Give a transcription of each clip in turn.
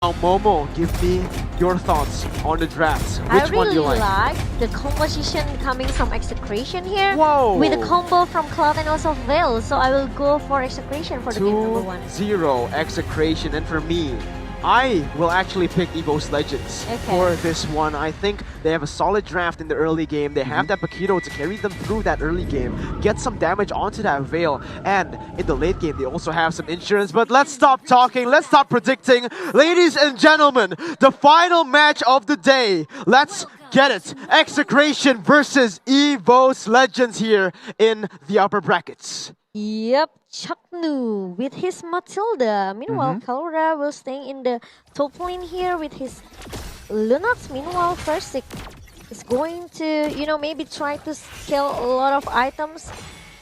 Now, Momo, give me your thoughts on the draft. I Which one do you really like? the composition coming from Execration here. Whoa! With the combo from Cloud and also Veil. So I will go for Execration for the game number 1. 2-0 Execration. And for me, I will actually pick Evos Legends for this one. I think they have a solid draft in the early game. They have that Paquito to carry them through that early game, get some damage onto that Veil, and in the late game they also have some insurance. But let's stop talking, let's stop predicting. Ladies and gentlemen, the final match of the day. Let's get it. Execration versus Evos Legends here in the upper brackets. Yep, Chaknu with his Matilda. Meanwhile, Kalura will stay in the top lane here with his Lunox. Meanwhile, Versik is going to, maybe try to scale a lot of items,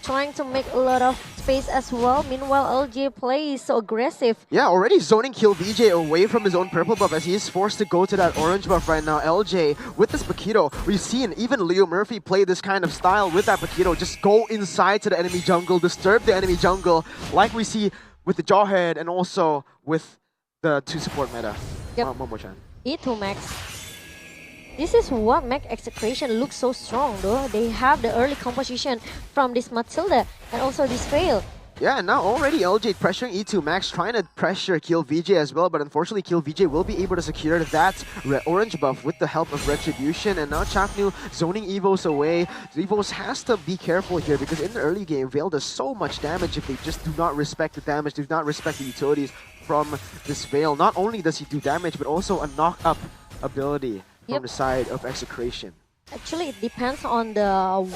trying to make a lot of space as well. Meanwhile, LJ plays so aggressive. Yeah, already zoning Kill VJ away from his own purple buff as he is forced to go to that orange buff right now. LJ with this Paquito, we've seen even Leo Murphy play this kind of style with that Paquito. Just go inside to the enemy jungle, disturb the enemy jungle, like we see with the Jawhead and also with the 2 support meta. Yep. Momo-chan. E2 Max. This is what makes Execration look so strong though. They have the early composition from this Matilda and also this Veil. Yeah, and now already LJ pressuring E2 Max, trying to pressure Kill VJ as well, but unfortunately Kill VJ will be able to secure that orange buff with the help of Retribution, and now Chaknu zoning Evos away. Evos has to be careful here because in the early game, Veil does so much damage if they just do not respect the damage, do not respect the utilities from this Veil. Not only does he do damage, but also a knock-up ability from the side of Execration. Actually, it depends on the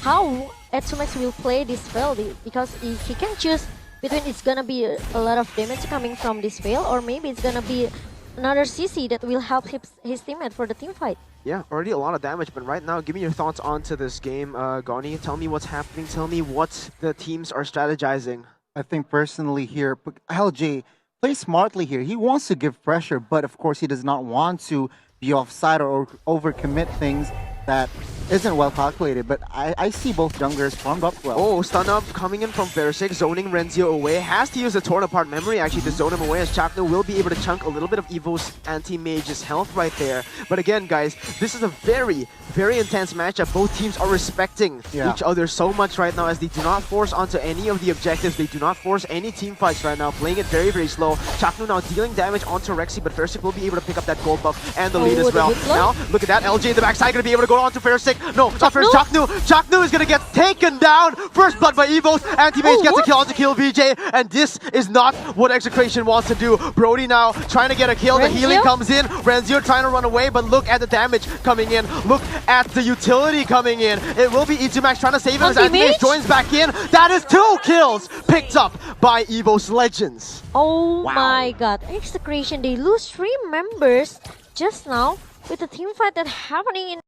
how Etsumax will play this Veil, because he can choose between it's gonna be a lot of damage coming from this Veil, or maybe it's gonna be another CC that will help his teammate for the team fight. Yeah, already a lot of damage, but right now, give me your thoughts onto this game, Goni. Tell me what's happening, tell me what the teams are strategizing. I think personally here, LJ plays smartly here. He wants to give pressure, but of course he does not want to be offside or overcommit things that isn't well calculated, but I see both junglers farmed up well. Oh, stun up coming in from Versik, zoning Renzio away. Has to use the torn apart memory actually to zone him away, as Chaknu will be able to chunk a little bit of Evo's anti-mage's health right there. But again, guys, this is a very, very intense matchup. Both teams are respecting each other so much right now as they do not force onto any of the objectives. They do not force any team fights right now, playing it very, very slow. Chaknu now dealing damage onto Rexy, but Versik will be able to pick up that gold buff and the lead as well. Now, look at that, LJ in the backside gonna be able to go on to Versik. No, not first. Chaknu. Chaknu is gonna get taken down. First blood by Evos. Anti-Mage gets a kill onto Kill VJ, and this is not what Execration wants to do. Brody now trying to get a kill. The healing comes in. Renzio trying to run away, but look at the damage coming in. Look at the utility coming in. It will be E2 trying to save him as Anti-Mage joins back in. That is 2 kills picked up by Evos Legends. Oh my god. Execration, they lose 3 members just now with the team fight that happening in.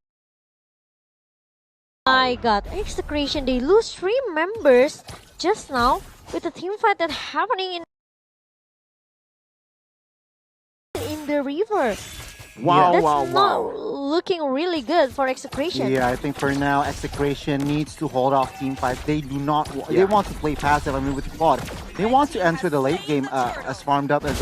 My god, Execration, they lose 3 members just now with the team fight that happening in the river. Wow, That's not looking really good for Execration. Yeah, I think for now, Execration needs to hold off team fights. They do not. They want to play passive. I mean, with Claude, they want to enter the late game as farmed up as.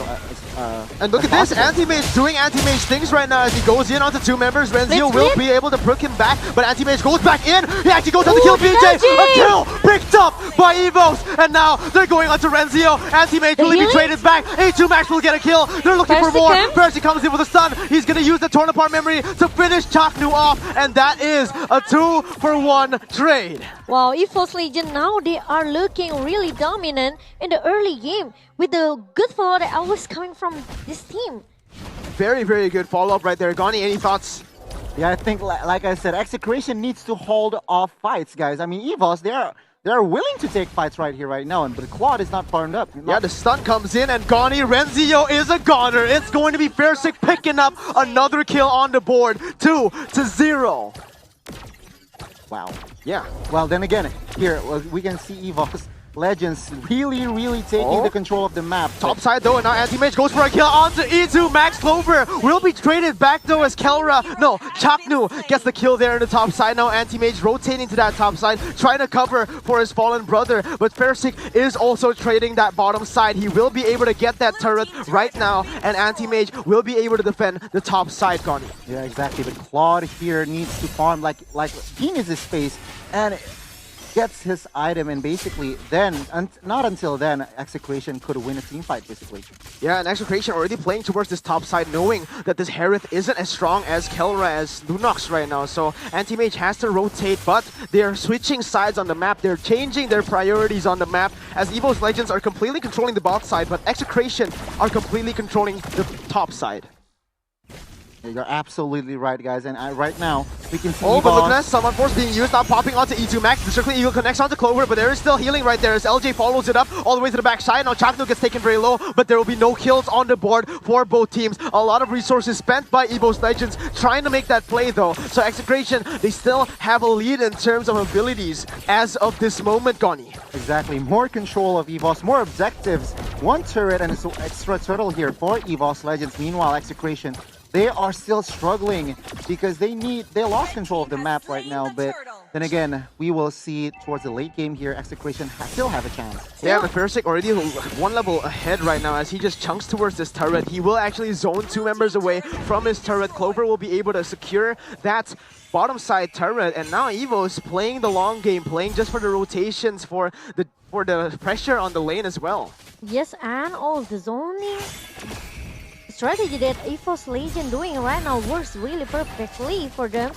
And look at this, Anti-Mage doing Anti-Mage things right now as he goes in onto 2 members. Renzio will be able to prick him back, but Anti-Mage goes back in. He actually goes on to kill VJ. A kill picked up by Evos, and now they're going on to Renzio. Anti-Mage will be traded back. A2 Max will get a kill. They're looking for more. Percy comes in with a stun. He's gonna use the torn apart memory to finish Chaknu off, and that is a 2-for-1 trade. Wow, Evos Legend now they are looking really dominant in the early game with the good follow that always coming from this team. Very, very good follow-up right there. Gani, any thoughts? Yeah, I think like I said, Execration needs to hold off fights, guys. I mean, Evos, they're willing to take fights right here, right now, but Claude is not farmed up. Yeah, the stun comes in, and Gani Renzio is a goner. It's going to be Versik picking up another kill on the board. 2-0. Wow. Yeah. Well, then again, here we can see Evos Legends really taking the control of the map. Top side though, and now Anti-Mage goes for a kill onto E2. Max Clover will be traded back though as Chaknu gets the kill there in the top side. Now Anti-Mage rotating to that top side, trying to cover for his fallen brother. But Fersic is also trading that bottom side. He will be able to get that turret right now, and Anti-Mage will be able to defend the top side, Connie. Yeah, exactly. The Claude here needs to farm like Dean is his space and gets his item, and basically then, not until then, Execration could win a team fight, basically. Yeah, and Execration already playing towards this top side, knowing that this Harith isn't as strong as Kelra, as Lunox right now. So Anti-Mage has to rotate, but they're switching sides on the map. They're changing their priorities on the map, as Evos Legends are completely controlling the bot side, but Execration are completely controlling the top side. You're absolutely right, guys. And right now, we can see but look at that. Evos. Summon Force being used, now popping onto E2 Max. The Circling Eagle connects onto Clover, but there is still healing right there as LJ follows it up all the way to the back side. Now Chaknu gets taken very low, but there will be no kills on the board for both teams. A lot of resources spent by Evos Legends trying to make that play though. So Execration, they still have a lead in terms of abilities as of this moment, Goni. Exactly. More control of Evos, more objectives. One turret and an extra turtle here for Evos Legends. Meanwhile, Execration, they are still struggling because they lost control of the map right now. But then again, we will see towards the late game here, Execration still have a chance. Yeah, but Fersic already one level ahead right now as he just chunks towards this turret. He will actually zone 2 members away from his turret. Clover will be able to secure that bottom side turret, and now Evos playing the long game, playing just for the rotations, for the pressure on the lane as well. Yes, and all the zoning strategy that Evos Legend doing right now works really perfectly for them.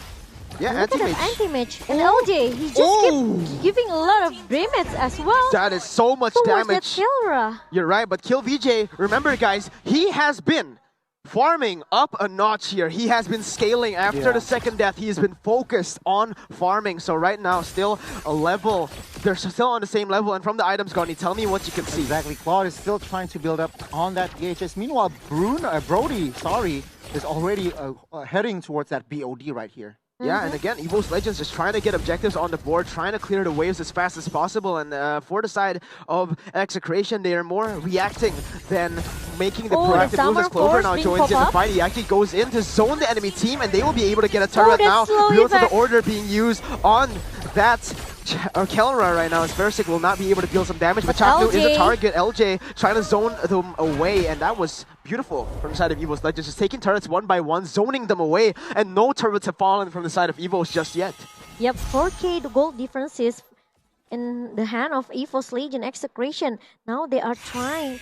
Yeah, Look at that Anti-Mage. Anti-Mage. And LJ, he just keep giving a lot of damage as well. That is so much Towards damage. that Kelra. You're right, but Kill VJ, remember guys, he has been farming up a notch here. He has been scaling after the second death. He has been focused on farming. So right now, still a level. They're still on the same level. And from the items, Goni, tell me what you can see. Exactly. Claude is still trying to build up on that DHS. Meanwhile, Brody, is already heading towards that BOD right here. Yeah, and again, Evos Legends just trying to get objectives on the board, trying to clear the waves as fast as possible. And for the side of Execration, they are more reacting than making the proactive moves. As Clover now joins in the fight. He actually goes in to zone the enemy team, and they will be able to get a turret now. Beautiful the order being used on that Kelra right now, as Fersic will not be able to deal some damage, but Chaknu is a target. LJ trying to zone them away, and that was beautiful from the side of Evos Legends, just taking turrets one by one, zoning them away, and no turrets have fallen from the side of Evos just yet. Yep, 4K gold differences in the hand of Evos Legend Execration. Now they are trying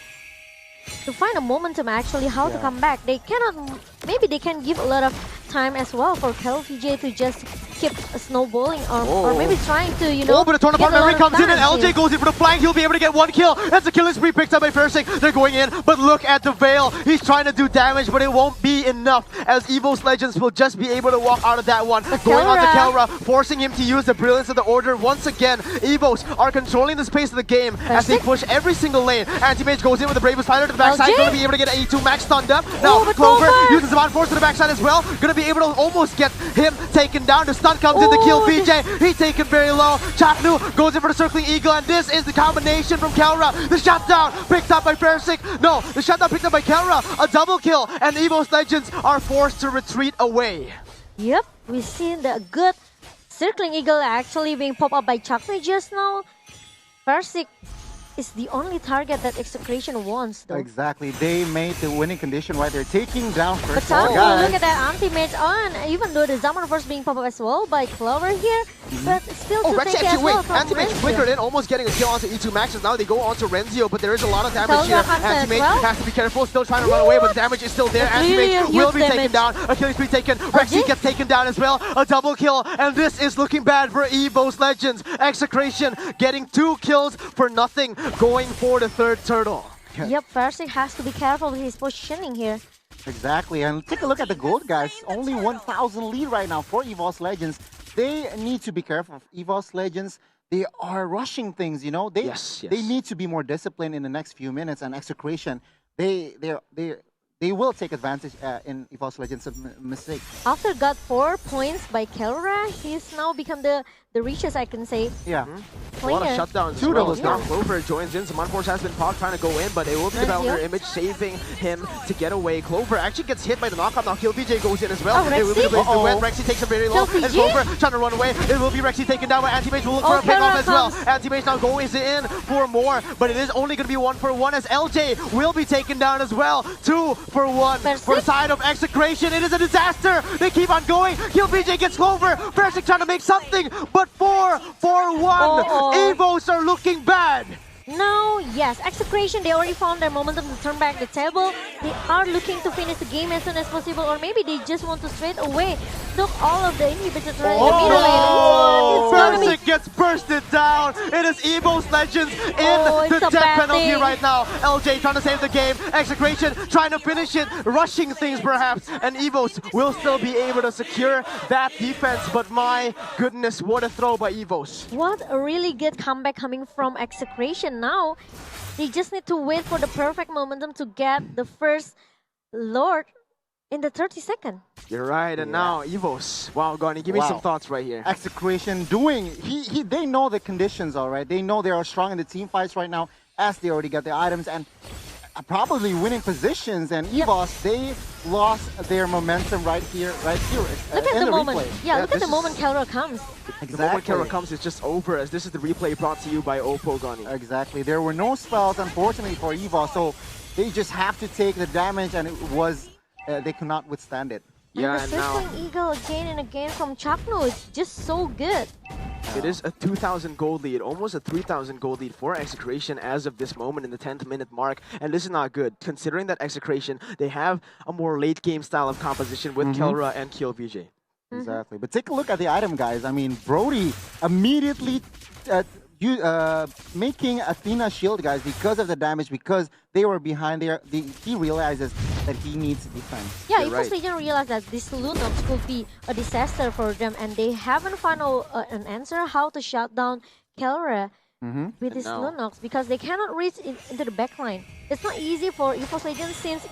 to find a momentum actually how to come back. They cannot, maybe they can give a lot of time as well for KLVJ to just keep snowballing or maybe trying to, you know, but the tournament memory comes in and LJ goes in for the flank. He'll be able to get one kill. That's a killing spree picked up by Fersic. They're going in, but look at the Veil. He's trying to do damage, but it won't be enough as Evos Legends will just be able to walk out of that one. Going on to Kelra, forcing him to use the brilliance of the order. Once again, Evos are controlling the space of the game as they push every single lane. Anti-Mage goes in with the Bravest Fighter to the backside. Going to be able to get an E2 Max stunned up. Now Clover uses the Force to the backside as well. Going to be able to almost get him taken down. The stun comes in to kill VJ. He's taken very low. Chaknu goes in for the Circling Eagle, and this is the combination from Kelra. The shutdown picked up by Fersic. No, the shutdown picked up by Kelra. A double kill, and Evos Legends are forced to retreat away. Yep, we've seen the good Circling Eagle actually being popped up by Chaknu just now. Fersic is the only target that Execration wants, though. Exactly. They made the winning condition right there, taking down But first. look at that Anti-Mage on, even though the Zaman Force being popped up as well by Clover here, but still to take as well from Anti-Mage flickered in, almost getting a kill onto E2 Maxes. Now they go onto Renzio, but there is a lot of damage here. Anti-Mage has to be careful, still trying to run away, but the damage is still there. Anti-Mage will be taken down. A killing spree taken. Rexy gets taken down as well. A double kill, and this is looking bad for Evos Legends. Execration getting 2 kills for nothing, going for the third turtle. Yep, Fersic has to be careful with his positioning here. Exactly, and take a look at the gold, guys. Only 1,000 lead right now for Evos Legends. They need to be careful. Evos Legends, they are rushing things, you know. They need to be more disciplined in the next few minutes. And Execration, they they will take advantage in Evos Legends of mistake. After got 4 points by Kelra, he's now become the richest, I can say. Yeah. A lot of shutdowns. Two doubles Now down. Clover joins in. Some Force has been popped, trying to go in, but it will be the Valor Image saving him to get away. Clover actually gets hit by the knockout. Now KillVJ goes in as well. Oh, It will be the Blaze to win. Rexy takes him very low, KillVJ? and Clover trying to run away. It will be Rexy taken down by Anti-Mage. Will look for a pickoff as well. Anti-Mage now goes in for more, but it is only going to be 1-for-1 as LJ will be taken down as well. 2-for-1 for the side of Execration. It is a disaster. They keep on going. KillVJ gets Clover. Versik trying to make something, but 4-for-1. Evos are looking bad. No, yes, Execration, they already found their momentum to turn back the table. They are looking to finish the game as soon as possible, or maybe they just want to straight away knock all of the inhibitors right in the middle lane. What? It's gonna be... Versik gets bursted down. It is Evos Legends in the death penalty right now. LJ trying to save the game. Execration trying to finish it, rushing things perhaps, and Evos will still be able to secure that defense. But my goodness, what a throw by Evos. What a really good comeback coming from Execration. Now, they just need to wait for the perfect momentum to get the first Lord in the 32nd. You're right, and now Evos. Wow, Goni, give me some thoughts right here. Execration doing, they know the conditions, all right. They know they are strong in the team fights right now, as they already got the items and probably winning positions. And Evos, they lost their momentum right here. Look at the moment. Replay. Yeah, look at the moment Kelra comes. Exactly. The moment Kelra comes, it's just over, as this is the replay brought to you by Oppo, Goni. Exactly. There were no spells, unfortunately, for Evos, so they just have to take the damage, and it was they could not withstand it. Yeah, and the Circling Eagle again and again from Chakno is just so good. It is a 2,000 gold lead, almost a 3,000 gold lead for Execration as of this moment in the 10th minute mark. And this is not good, considering that Execration, they have a more late game style of composition with Kelra and KillVJ. Exactly. But take a look at the item, guys. I mean, Brody immediately making Athena shield, guys, because of the damage, because they were behind there. He realizes that he needs defense. Yeah, Evos Legend realized that this Lunox could be a disaster for them, and they haven't found an answer how to shut down Kelra with this Lunox, because they cannot reach into the backline. It's not easy for Evos Legends since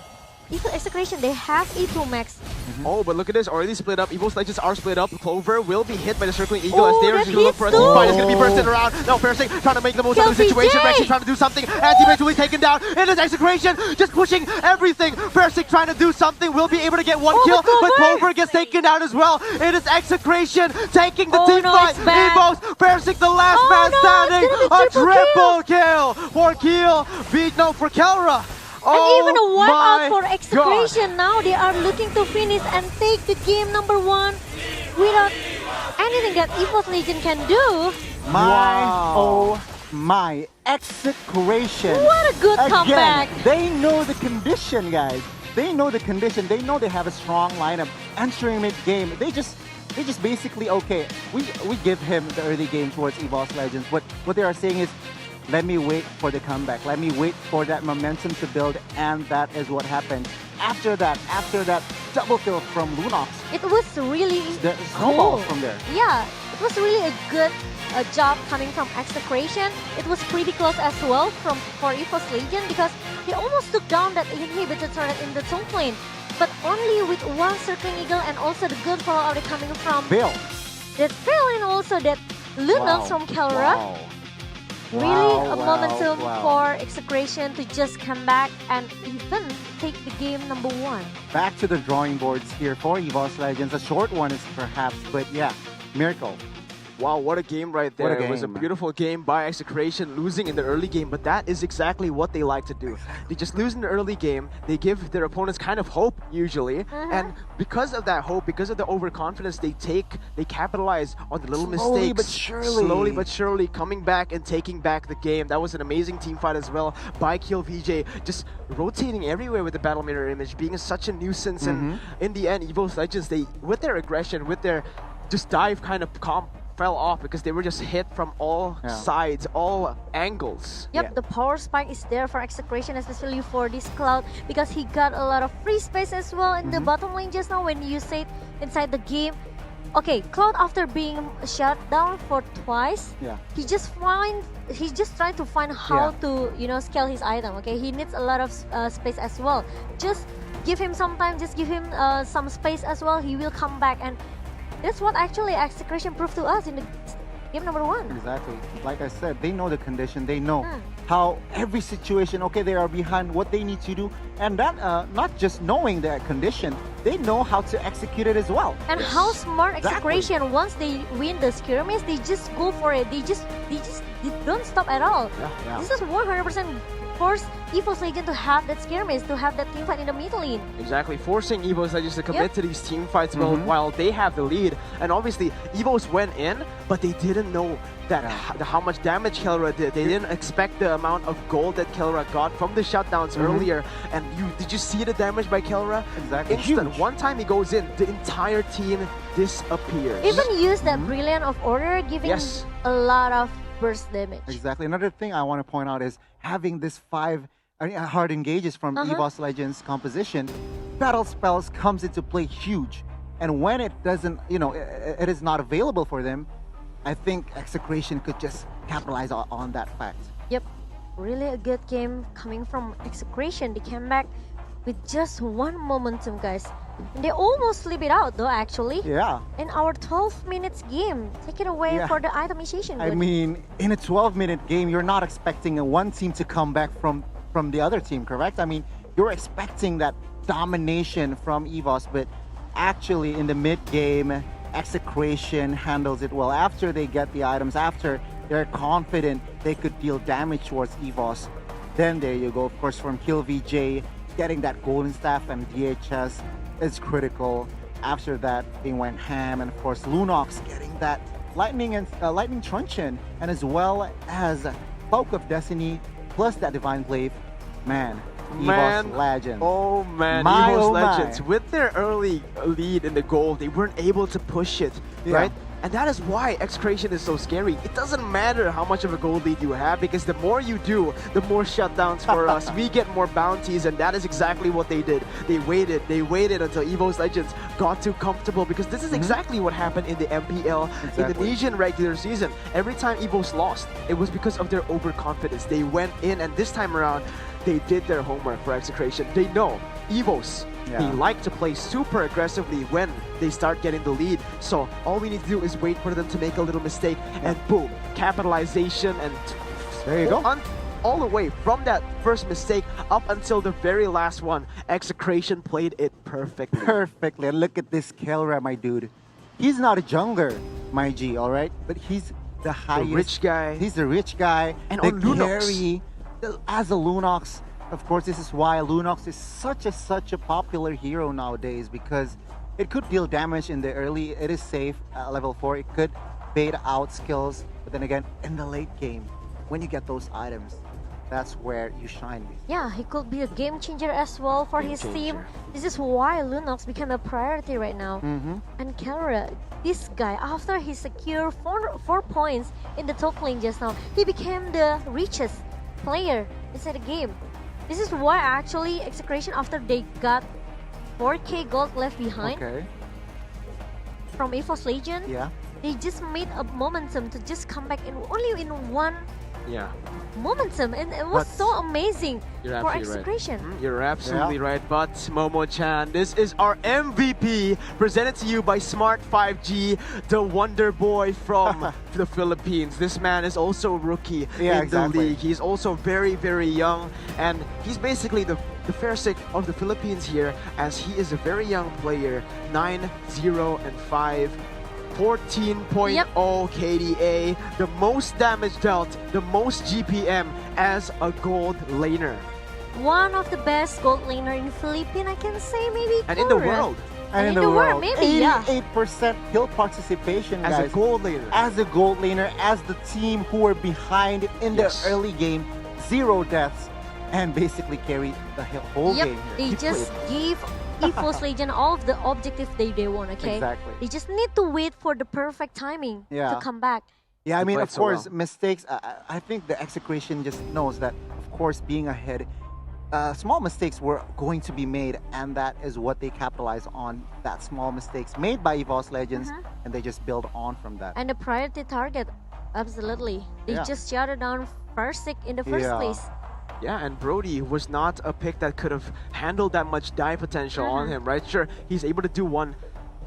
Execration, they have E2 max. Oh, but look at this, already split up. Evos Legends are split up. Clover will be hit by the Circling Eagle as they're going to look for a team fight. It's going to be bursted around. Now Versik trying to make the most out of the situation. Rexy trying to do something. Anti-Mage will be taken down. It is Execration just pushing everything. Versik trying to do something. Will be able to get one kill, but Clover gets taken down as well. It is Execration taking the team fight. Evos, Versik the last man standing. A triple kill for Kiel. Beat no for Kelra. And even a wipeout for Execration. Now they are looking to finish and take the game number 1 without anything that Evos Legend can do. My Execration. What a good comeback. They know the condition, guys. They know the condition. They know they have a strong lineup entering mid-game. They just basically, okay, we give him the early game towards Evos Legends. What they are saying is, let me wait for the comeback. Let me wait for that momentum to build, and that is what happened. After that double kill from Lunox, it was really the snowball from there. Yeah, it was really a good job coming from Execration. It was pretty close as well for Evos Legend, because he almost took down that inhibitor turret in the top lane, but only with one Circling Eagle and also the good follow out coming from Bill. That Bill, and also that Lunox from Kelra. Really a momentum for Execration to just come back and even take the game number 1. Back to the drawing boards here for Evos Legends. A short one is perhaps, but yeah, miracle. Wow, what a game right there. It was a beautiful game by Execration, losing in the early game, but that is exactly what they like to do. They just lose in the early game, they give their opponents kind of hope, usually, and because of that hope, because of the overconfidence they capitalize on the little mistakes. Slowly but surely coming back and taking back the game. That was an amazing team fight as well by KillVJ, just rotating everywhere with the battle mirror image, being such a nuisance, and in the end, Evos Legends, with their aggression, with their just dive kind of fell off because they were just hit from all sides, all angles. Yep, the power spike is there for Execration, especially for this Cloud, because he got a lot of free space as well in the bottom lane just now when you said inside the game. Okay, Cloud, after being shut down for twice, he just trying to find how to scale his item. Okay, he needs a lot of space as well. Just give him some time, just give him some space as well. He will come back, and that's what actually Execration proved to us in the game number 1. Exactly. Like I said, they know the condition. They know how every situation, okay, they are behind, what they need to do. And that, not just knowing that condition, they know how to execute it as well. And how smart Execration, once they win the skirmish, they just go for it. They don't stop at all. Yeah. This is 100% force Evos Legend to have that skirmish, to have that team fight in the middle lane. Exactly, forcing Evos Legends to commit to these team fights while they have the lead. And obviously, Evos went in, but they didn't know that how much damage Kelra did. They didn't expect the amount of gold that Kelra got from the shutdowns earlier. And did you see the damage by Kelra? Exactly. Instant. Huge. One time he goes in, the entire team disappears. Even use that Brilliant of Order, giving a lot of burst damage. Exactly. Another thing I want to point out is having this 5 hard engages from Evos Legends composition, battle spells comes into play huge. And when it doesn't, it is not available for them, I think Execration could just capitalize on that fact. Yep, really a good game coming from Execration. They came back with just one momentum, guys. And they almost sleep it out though, actually. Yeah. In our 12 minutes game, take it away for the itemization. I mean, in a 12-minute game, you're not expecting one team to come back from the other team, correct? I mean, you're expecting that domination from Evos, but actually in the mid-game, Execration handles it well. After they get the items, after they're confident they could deal damage towards Evos, then there you go. Of course, from Kill VJ, getting that golden staff and DHS is critical. After that, they went ham, and of course, Lunox getting that lightning truncheon, and as well as Cloak of Destiny plus that Divine Glaive. Evos Legends. Oh man, My, Evos oh Legends. my. With their early lead in the goal, they weren't able to push it, right? And that is why Execration is so scary. It doesn't matter how much of a gold lead you have, because the more you do, the more shutdowns for us. We get more bounties, and that is exactly what they did. They waited until Evos Legends got too comfortable, because this is exactly what happened in the MPL Indonesian regular season. Every time Evos lost, it was because of their overconfidence. They went in, and this time around, they did their homework for Execration. They know Evos, they like to play super aggressively when they start getting the lead. So all we need to do is wait for them to make a little mistake, and boom, capitalization, and there you go. All the way from that first mistake up until the very last one, Execration played it perfectly. Perfectly. Look at this Kelra, my dude. He's not a jungler, my G, all right? But he's the highest. The rich guy. He's the rich guy. And the on Lunox. carry. As a Lunox, of course, this is why Lunox is such a popular hero nowadays, because it could deal damage in the early. It is safe at level 4. It could bait out skills, but then again, in the late game, when you get those items, that's where you shine. Yeah, he could be a game changer as well for his team. This is why Lunox became a priority right now. And Kelra, this guy, after he secured 4 points in the top lane just now, he became the richest player inside the game. This is why actually Execration, after they got 4k gold left behind from Evos Legend, they just made a momentum to just come back in only in one momentum, and it was so amazing for Execration. You're absolutely right. But Momo-chan, this is our MVP, presented to you by Smart 5G, the Wonder Boy from the Philippines. This man is also a rookie in the league. He's also very, very young, and he's basically the Fairsick of the Philippines here, as he is a very young player, 9-0-5. 14.0 KDA, the most damage dealt, the most GPM as a gold laner. One of the best gold laner in Philippines, I can say, maybe. And in the world. And in the world, maybe, 88% kill participation, guys. As a gold laner. As a gold laner, as the team who were behind in the early game, 0 deaths, and basically carried the whole game here. They just gave Evos Legend all of the objectives they want, okay? Exactly. They just need to wait for the perfect timing to come back. Yeah, I mean, of course, mistakes, I think the Execration just knows that, of course, being ahead, small mistakes were going to be made, and that is what they capitalize on, that small mistakes made by Evos Legends, and they just build on from that. And the priority target, absolutely. They just shut it down Farsik in the first place. Yeah, and Brody was not a pick that could have handled that much die potential on him, right? Sure, he's able to do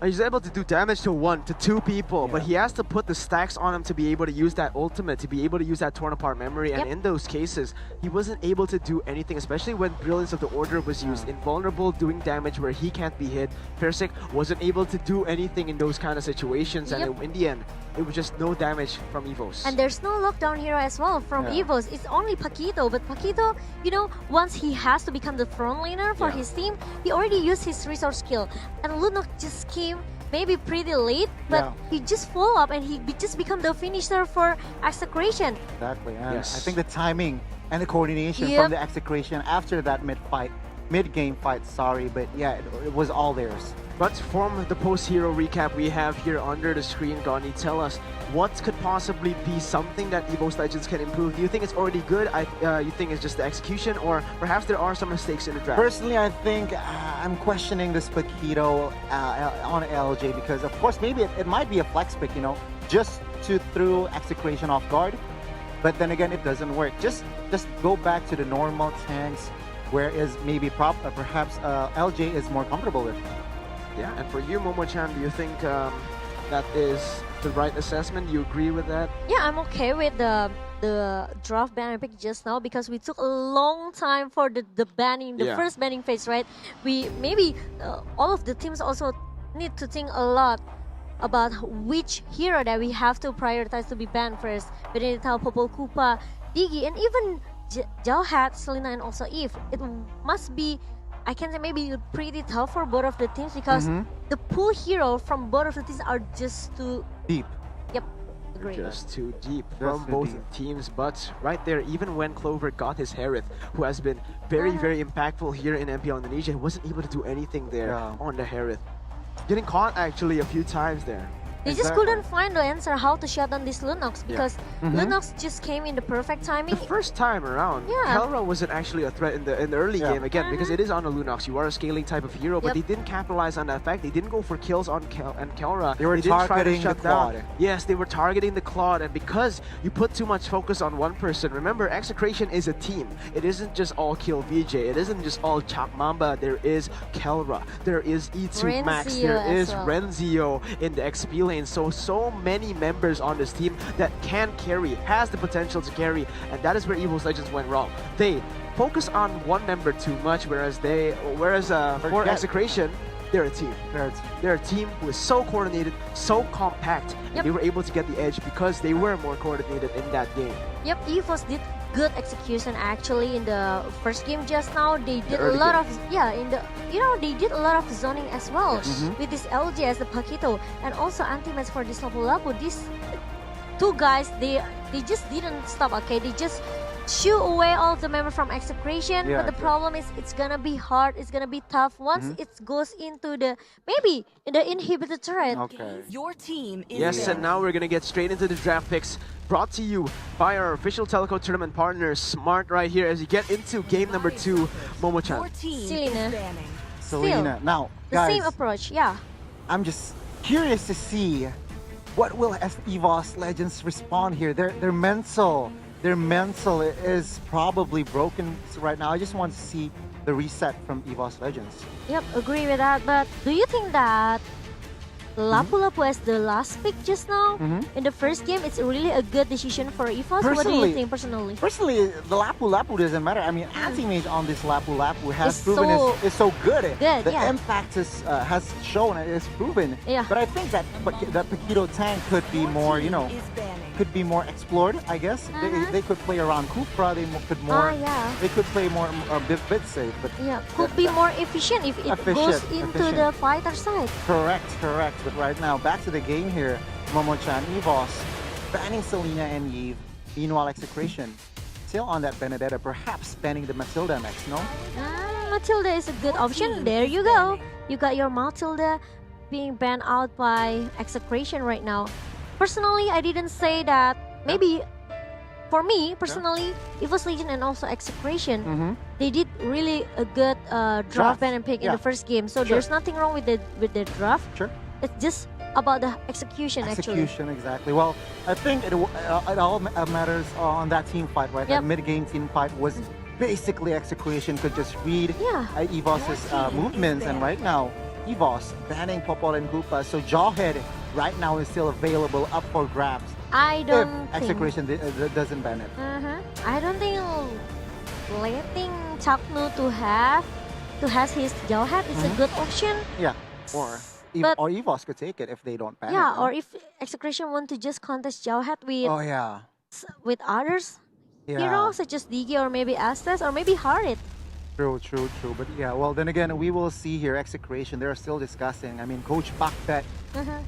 he's able to do damage to 1 to 2 people, but he has to put the stacks on him to be able to use that ultimate, to be able to use that torn apart memory, and in those cases, he wasn't able to do anything, especially when Brilliance of the Order was used. Invulnerable, doing damage where he can't be hit. Persik wasn't able to do anything in those kind of situations, and in the end, it was just no damage from Evos. And there's no lockdown hero as well from Evos. It's only Paquito, but Paquito, you know, once he has to become the front laner for his team, he already used his resource skill. And Lunok just came maybe pretty late, but he just follow up and he just become the finisher for Execration. Exactly, and I think the timing and the coordination from the Execration after that mid-game fight, sorry, but yeah, it was all theirs. But from the post-hero recap we have here under the screen, Gani, tell us what could possibly be something that Evos Legends can improve. Do you think it's already good? You think it's just the execution, or perhaps there are some mistakes in the draft? Personally, I think I'm questioning this Paquito on LJ because, of course, maybe it might be a flex pick, you know, just to throw Execration off guard. But then again, it doesn't work. Just go back to the normal tanks, whereas maybe perhaps LJ is more comfortable with. Yeah, and for you, Momo-chan, do you think that is the right assessment? You agree with that? Yeah, I'm okay with the draft ban I picked just now because we took a long time for the banning, the first banning phase, right? We maybe all of the teams also need to think a lot about which hero that we have to prioritize to be banned first. Benedetta, Popol Kupa, Digi, and even Jauhat, Selena, and also Eve. It must be, I can say, maybe pretty tough for both of the teams because the pool hero from both of the teams are just too deep. Yep, agree. Just too deep from both teams. But right there, even when Clover got his Harith, who has been very, very impactful here in MPL Indonesia, he wasn't able to do anything there on the Harith. Getting caught actually a few times there. They just couldn't find the answer how to shut down this Lunox because Lunox just came in the perfect timing. The first time around, Kelra wasn't actually a threat in the early game again because it is on a Lunox. You are a scaling type of hero, but they didn't capitalize on that fact. They didn't go for kills on Kelra. They were targeting the Claude. Yes, they were targeting the Claude, and because you put too much focus on one person, remember, Execration is a team. It isn't just all Kill VJ. It isn't just all Chak Mamba. There is Kelra. There is E2 Max. There is Renzio in the XP lane. So many members on this team that can carry, has the potential to carry, and that is where Evos Legends went wrong. They focus on one member too much, whereas for Execration, they're a team. They're a team who is so coordinated, so compact, and they were able to get the edge because they were more coordinated in that game. Yep, Evos did good execution actually in the first game just now. They did a lot of they did a lot of zoning as well with this LG as the Paquito and also anti-match for this Lapu-Lapu. These two guys, they just didn't stop. Okay, they just shoo away all of the members from Execration, but the problem is it's gonna be hard, it's gonna be tough once it goes into the maybe in the inhibitor turret. Okay. Your team is and now we're gonna get straight into the draft picks brought to you by our official Teleco tournament partner Smart right here as you get into game number 2. Momo-chan. Selena. Now, the guys, same approach, I'm just curious to see what will Evos Legends respond here. Their mental is probably broken right now. I just want to see the reset from Evos Legends. Yep, agree with that. But do you think that Lapu-Lapu as the last pick just now in the first game, it's really a good decision for Evos? What do you think personally? Personally, the Lapu-Lapu doesn't matter. I mean, anti-mage on this Lapu-Lapu has proven is so good. The impact has shown, it's proven. But I think that Paquito tank could be more, could be more explored, I guess. They could play around Cupra, they could play more bit safe. But could be more efficient if it goes into the fighter side. Correct. But right now, back to the game here. Momo-chan, Evos, banning Selena and Eve. Meanwhile, Execration still on that Benedetta, perhaps banning the Matilda next, no? Matilda is a good option. There you go. You got your Matilda being banned out by Execration right now. Personally, I didn't say that. Maybe for me, personally, Evos Legend and also Execration, they did really a good draft ban and pick in the first game. So there's nothing wrong with the draft. It's just about the execution actually. Exactly. Well, I think it all matters on that team fight, right? That mid-game team fight was basically Execration could just read Yeah. Evos' movements, and right now Evos banning Popol and Koopa, so Jawhead right now is still available, up for grabs. I If don't think. Execration doesn't ban it. I don't think letting Chaknu to has his Jawhead is a good option. Yeah, or But- or Evos could take it if they don't ban it. Yeah, no? or if Execration want to just contest Jawhead with Oh yeah. with others Yeah. heroes such as Digi or maybe Estes or maybe Harit. True. But yeah, well, then again, we will see here Execration. They're still discussing. I mean, Coach Bakbet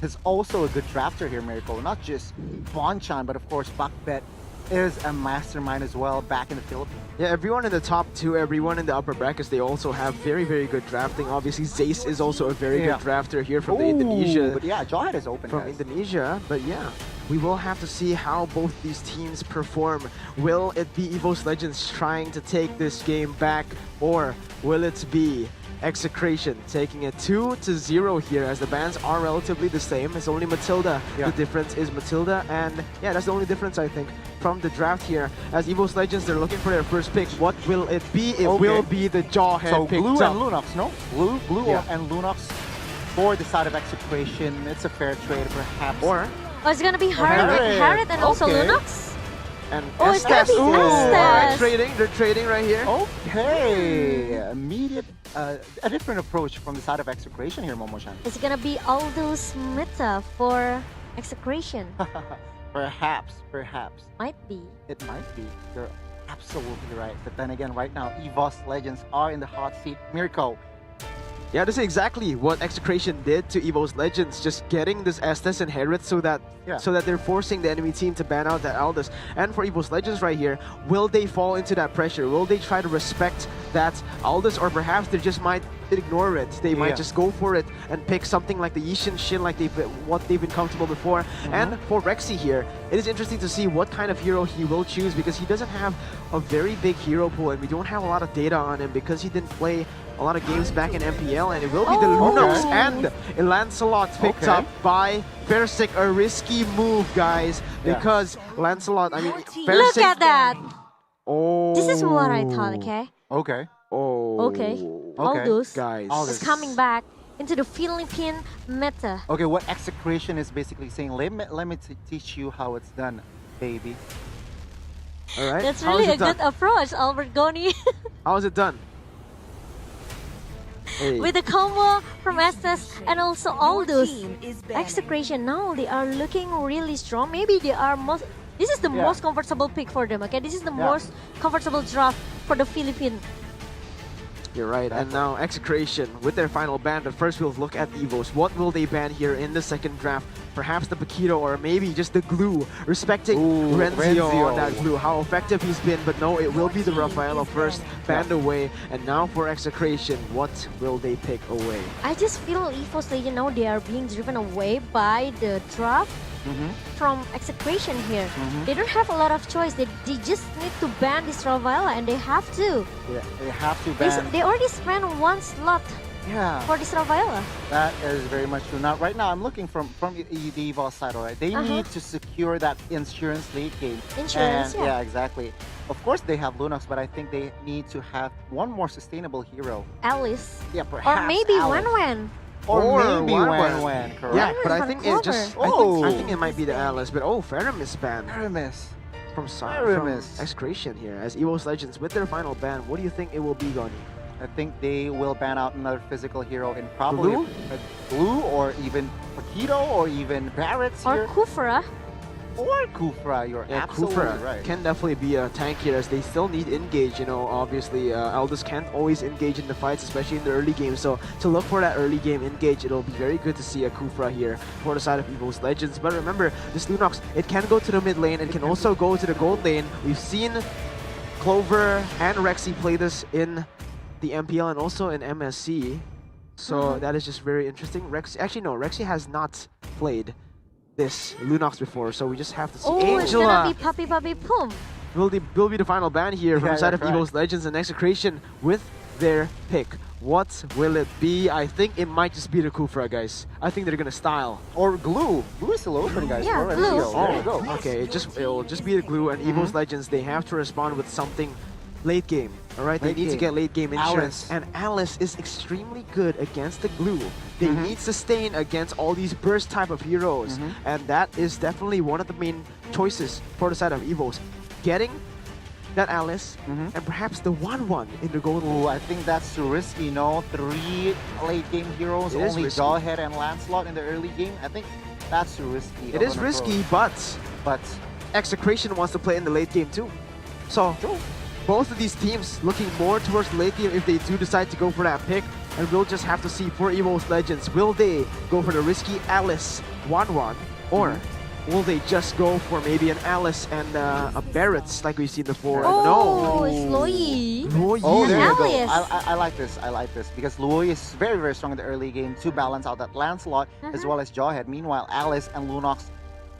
is also a good drafter here, Miracle. Not just Bonchan, but of course, Bakbet is a mastermind as well back in the Philippines. Yeah, everyone in the top two, everyone in the upper brackets, they also have very, very good drafting. Obviously, Zace is also a very good drafter here from the Indonesia. But yeah, Jawhead is open, From guys. Indonesia, but yeah, we will have to see how both these teams perform. Will it be Evos Legends trying to take this game back, or will it be Execration taking it 2-0 here, as the bans are relatively the same. It's only Matilda. Yeah. The difference is Matilda, and yeah, that's the only difference I think from the draft here. As Evos Legends, they're looking for their first pick. What will it be? It will be the Jawhead So pick. Blue and Lunox, no? Blue Yeah. and Lunox for the side of Execration. It's a fair trade, perhaps. Or Oh, it's gonna be Harit. Harit and also Okay. Lunox. and Oh, it's gonna Estes. be Ooh, Estes. alright, they're trading right here. Okay, immediate, a different approach from the side of Execration here, Momoshan. It's gonna be Aldous meta for Execration. Perhaps. Might be. It might be. You're absolutely right. But then again, right now, Evos Legends are in the hot seat. Mirko. Yeah, this is exactly what Execration did to Evos Legends, just getting this Estes and Harit so that they're forcing the enemy team to ban out that Aldous. And for Evos Legends right here, will they fall into that pressure? Will they try to respect that Aldous, or perhaps they just might ignore it? They might just go for it and pick something like the Yishin Shin, like what they've been comfortable before. And for Rexy here, it is interesting to see what kind of hero he will choose, because he doesn't have a very big hero pool, and we don't have a lot of data on him because he didn't play a lot of games back in MPL, and it will be the Lunox and a Lancelot picked up by Versik. A risky move, guys, because Lancelot, I mean, Versik... Look at that! Oh. This is what I thought, okay? Okay. Oh. Okay. Aldous Guys. is coming back into the Philippine meta. Okay, what Execration is basically saying, let me teach you how it's done, baby. All right. That's How really is a it done? good approach, Albert Goni. How is it done? Hey. With the combo from Estes and also Aldous. Execration now, they are looking really strong. Maybe they are most... This is the most comfortable pick for them, okay? This is the most comfortable draft for the Philippines. You're right. And now Execration with their final ban. But first we'll look at Evos. What will they ban here in the second draft? Perhaps the Paquito, or maybe just the glue. Respecting Renzio on that glue. How effective he's been. But no, it will be the Rafaela first. Banned away. And now for Execration, what will they pick away? I just feel Evos Legend now, they are being driven away by the draft from Execration here. They don't have a lot of choice. They just need to ban this Rafaela, and they have to. Yeah, they have to ban. They already spent one slot for this Rafaela. That is very much true. Now, right now, I'm looking from the Evos side, all right? They need to secure that insurance late game. Insurance, and, yeah, exactly. Of course, they have Lunox, but I think they need to have one more sustainable hero. Alice. Yeah, perhaps Or maybe Alice. Wen. Or maybe Wen. Wen, correct? Yeah, but I from think Clover. it just... I think it might be the Alice. But Ferrum is banned Aramis. from Aramis. Execration here. As Evos Legends with their final ban, what do you think it will be, Goni? I think they will ban out another physical hero in probably Blue, or even Paquito, or even Barrett's Or here. Kufra. Or Kufra, you're absolutely Kufra right. can definitely be a tank here, as they still need engage. You know, obviously Aldous can't always engage in the fights, especially in the early game. So to look for that early game engage, it'll be very good to see a Kufra here for the side of Evos Legends. But remember, this Lunox, it can go to the mid lane, it can also go to the gold lane. We've seen Clover and Rexy play this in the MPL and also in MSC. So that is just very interesting. Rexy has not played this Lunox before, so we just have to see. Oh, it's gonna Angela be Puppy Puppy Pum. will be the final ban here from the side of right. Evos Legends and Execration with their pick. What will it be? I think it might just be the Kufra, guys. I think they're gonna style. Or Glue. Glue is still open, guys. Yeah, Or Glue. Renzio. There you go. Okay, it will just be the glue, and Evos Legends, they have to respond with something late game. All right, they Late need to game. get late game insurance, Alice. and Alice is extremely good against the glue. They need sustain against all these burst type of heroes, and that is definitely one of the main choices for the side of Evos. Getting that Alice and perhaps the 1-1 in the gold. Ooh, I think that's too risky, no? 3 late game heroes, It is only risky. Jawhead and Lancelot in the early game. I think that's too risky. It is risky, but But Execration wants to play in the late game too. So both of these teams looking more towards the late game if they do decide to go for that pick. And we'll just have to see for Evos Legends, will they go for the risky Alice 1-1 or will they just go for maybe an Alice and a Barrett's like we've seen before? Oh, it's Loi. No. oh, there you go. Alice. I like this. I like this because Lui is very, very strong in the early game to balance out that Lancelot as well as Jawhead. Meanwhile, Alice and Lunox,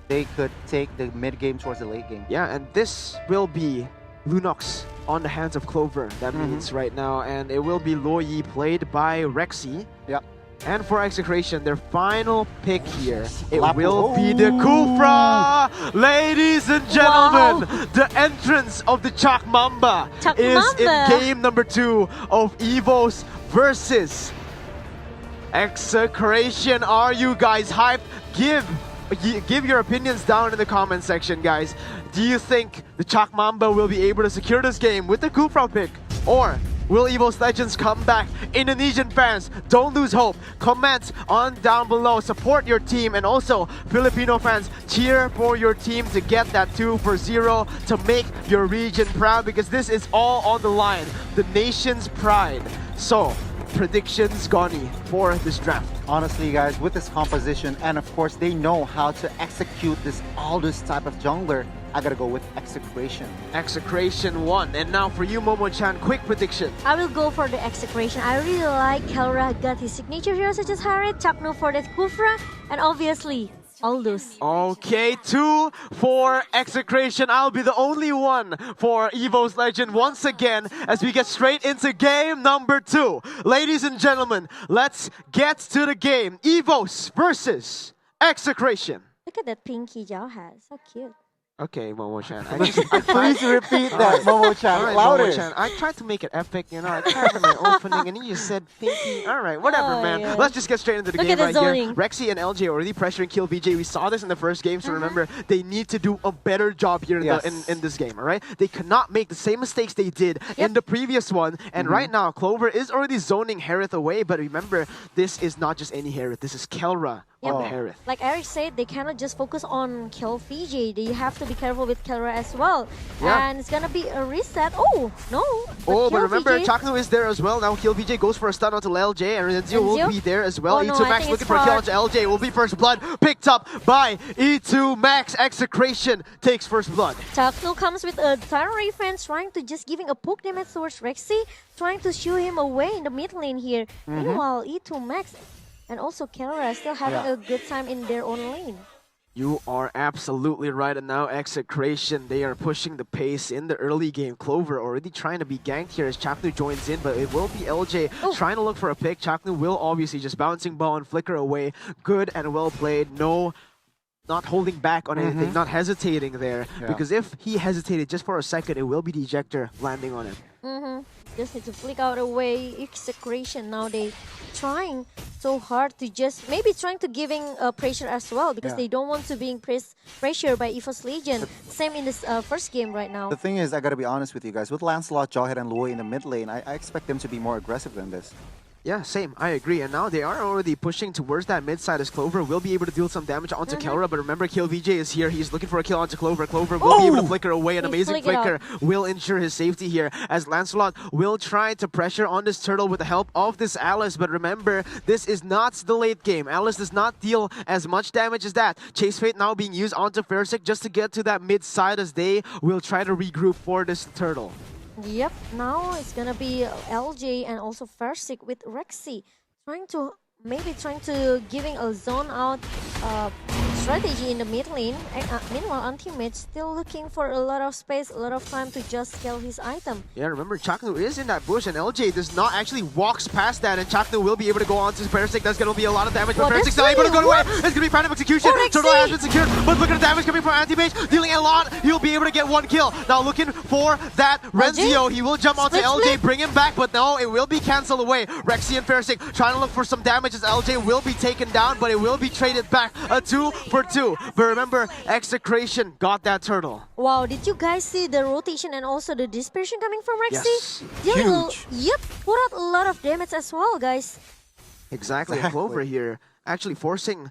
they could take the mid game towards the late game. Yeah, and this will be Lunox on the hands of Clover, that means right now. And it will be Loi played by Rexy. Yep. And for Execration, their final pick here, it Lapu. will be the Kufra! Ladies and gentlemen, the entrance of the Chak Mamba Chak is in Mamba. game number 2 of Evos versus Execration. Are you guys hyped? Give your opinions down in the comment section, guys. Do you think the Chak Mamba will be able to secure this game with the Kufra pick? Or will Evos Legends come back? Indonesian fans, don't lose hope. Comment on down below. Support your team. And also, Filipino fans, cheer for your team to get that 2-0 to make your region proud, because this is all on the line. The nation's pride. So, predictions, Goni, for this draft. Honestly, guys, with this composition, and of course, they know how to execute all this type of jungler, I gotta go with Execration. Execration 1. And now for you, Momo-chan, quick prediction. I will go for the Execration. I really like Kelra, got his signature heroes such as Harit, Chakno for that Kufra, and obviously Aldous. Okay, 2 for Execration. I'll be the only one for Evos Legend once again as we get straight into game number 2. Ladies and gentlemen, let's get to the game. Evos versus Execration. Look at that pinky Jao has. So cute. Okay, Momo-chan. Please repeat that, Momo-chan, Alright, louder. Momo-chan. I tried to make it epic, you know. I tried in my opening, and you just said pinky. Alright, whatever, Oh, man. yeah. Let's just get straight into the Look game at the right here. zoning. Rexy and LJ already pressuring Kill VJ. We saw this in the first game, so remember, they need to do a better job here in this game, alright? They cannot make the same mistakes they did in the previous one. And right now, Clover is already zoning Harith away, but remember, this is not just any Harith. This is Kelra on the Harith. Like Eric said, they cannot just focus on Kill VJ. They have to be careful with Kelra as well. Yeah. And it's gonna be a reset. Oh, no. Oh, but Kill remember, VJ Chakno is there as well. Now Kill VJ goes for a stun onto LJ, and Renzio will Renzio? be there as well. Oh, no, E2 I Max think looking it's for a kill hard. onto LJ. Will be first blood picked up by E2 Max. Execration takes first blood. Chakno comes with a Tyrant fans trying to just giving a poke damage towards Rexy, trying to shoo him away in the mid lane here. Meanwhile, E2 Max and also Kelra still having a good time in their own lane. You are absolutely right, and now Execration, they are pushing the pace in the early game. Clover already trying to be ganked here as Chaknu joins in, but it will be LJ trying to look for a pick. Chaknu will obviously just bouncing ball and flicker away. Good and well played. No, not holding back on anything, not hesitating there. Because if he hesitated just for a second, it will be the ejector landing on him. Just need to flick out away. Execration now they trying so hard to just maybe trying to giving pressure as well because they don't want to being pressured by Evos Legion. Same in this first game right now. The thing is, I gotta be honest with you guys. With Lancelot, Jawhead, and Lui in the mid lane, I expect them to be more aggressive than this. Yeah, same. I agree. And now they are already pushing towards that mid side as Clover will be able to deal some damage onto Kelra. But remember, Kill VJ is here. He's looking for a kill onto Clover. Clover will be able to flicker away. An amazing flicker will ensure his safety here as Lancelot will try to pressure on this turtle with the help of this Alice. But remember, this is not the late game. Alice does not deal as much damage as that. Chase Fate now being used onto Fairsick just to get to that mid side as they will try to regroup for this turtle. Yep, now it's gonna be LJ and also Farsik with Rexy trying to giving a zone out strategy in the mid lane. Meanwhile, Anti-Mage still looking for a lot of space, a lot of time to just scale his item. Yeah, remember, Chaknu is in that bush, and LJ does not actually walks past that, and Chaknu will be able to go on to Parastic. That's going to be a lot of damage, but Parastic's not able to go away. It's going to be Phantom Execution. Turtle has been secured, but look at the damage coming from Anti-Mage, dealing a lot. He'll be able to get one kill. Now looking for that Renzio. He will jump onto LJ, bring him back, but no, it will be cancelled away. Rexy and Parastic trying to look for some damage as LJ will be taken down, but it will be traded back. A 2 for 2. But remember, Execration got that turtle. Wow, did you guys see the rotation and also the dispersion coming from Rexy? Yes. Huge. Yep, put out a lot of damage as well, guys. Exactly. Clover here actually forcing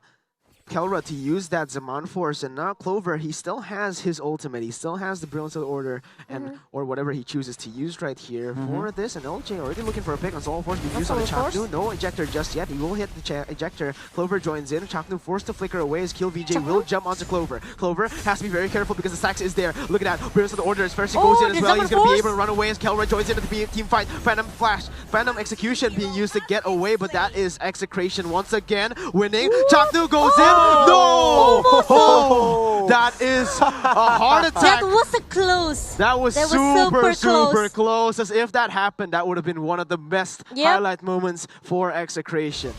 Kelra to use that Zaman Force, and now Clover, he still has his ultimate, he still has the Brilliance of the Order, and or whatever he chooses to use right here for this, and LJ already looking for a pick on Soul Force, being used on the Chaknu, no ejector just yet, he will hit the ejector, Clover joins in, Chaknu forced to flicker away as Kill VJ will jump onto Clover. Clover has to be very careful because the Sax is there, look at that, Brilliance of the Order, as first he goes in as well, he's going to be able to run away as Kelra joins into the team fight, Phantom Flash, Phantom Execution being used to get away, but that is Execration once again, winning, Chaknu goes in, no! Oh, that is a heart attack. That was a close. That was super close. As if that happened, that would have been one of the best highlight moments for Execration.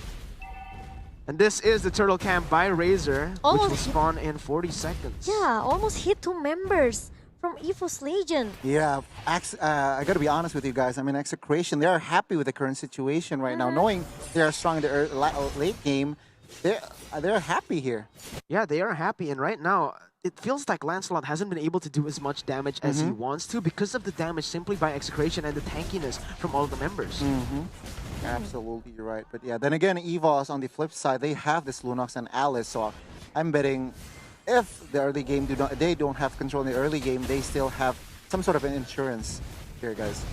And this is the turtle camp by Razor, which will spawn in 40 seconds. Yeah, almost hit 2 members from Evos Legion. Yeah, I gotta be honest with you guys. I mean, Execration, they are happy with the current situation right now, knowing they are strong in the late game. They're happy here. Yeah, they are happy, and right now it feels like Lancelot hasn't been able to do as much damage as he wants to because of the damage simply by Execration and the tankiness from all of the members. Absolutely, you're right. But yeah, then again, Evos on the flip side, they have this Lunox and Alice, so I'm betting if the early game they don't have control in the early game, they still have some sort of an insurance here, guys.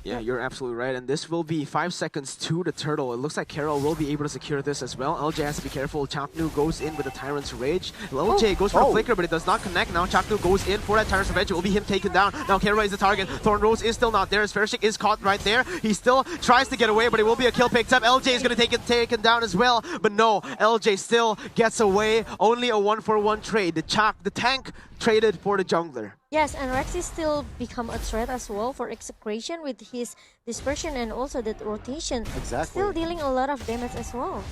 Yeah, you're absolutely right. And this will be 5 seconds to the turtle. It looks like Carol will be able to secure this as well. LJ has to be careful. Chaknu goes in with the Tyrant's Rage. LJ goes for a flicker, but it does not connect. Now Chaknu goes in for that Tyrant's Revenge. It will be him taken down. Now Carol is the target. Thorn Rose is still not there. As Fershik is caught right there. He still tries to get away, but it will be a kill picked up. LJ is going to take it taken down as well. But no, LJ still gets away. Only a 1-for-1 trade. The tank traded for the jungler. Yes, and Rexy still become a threat as well for Execration with his dispersion and also that rotation. Exactly. Still dealing a lot of damage as well.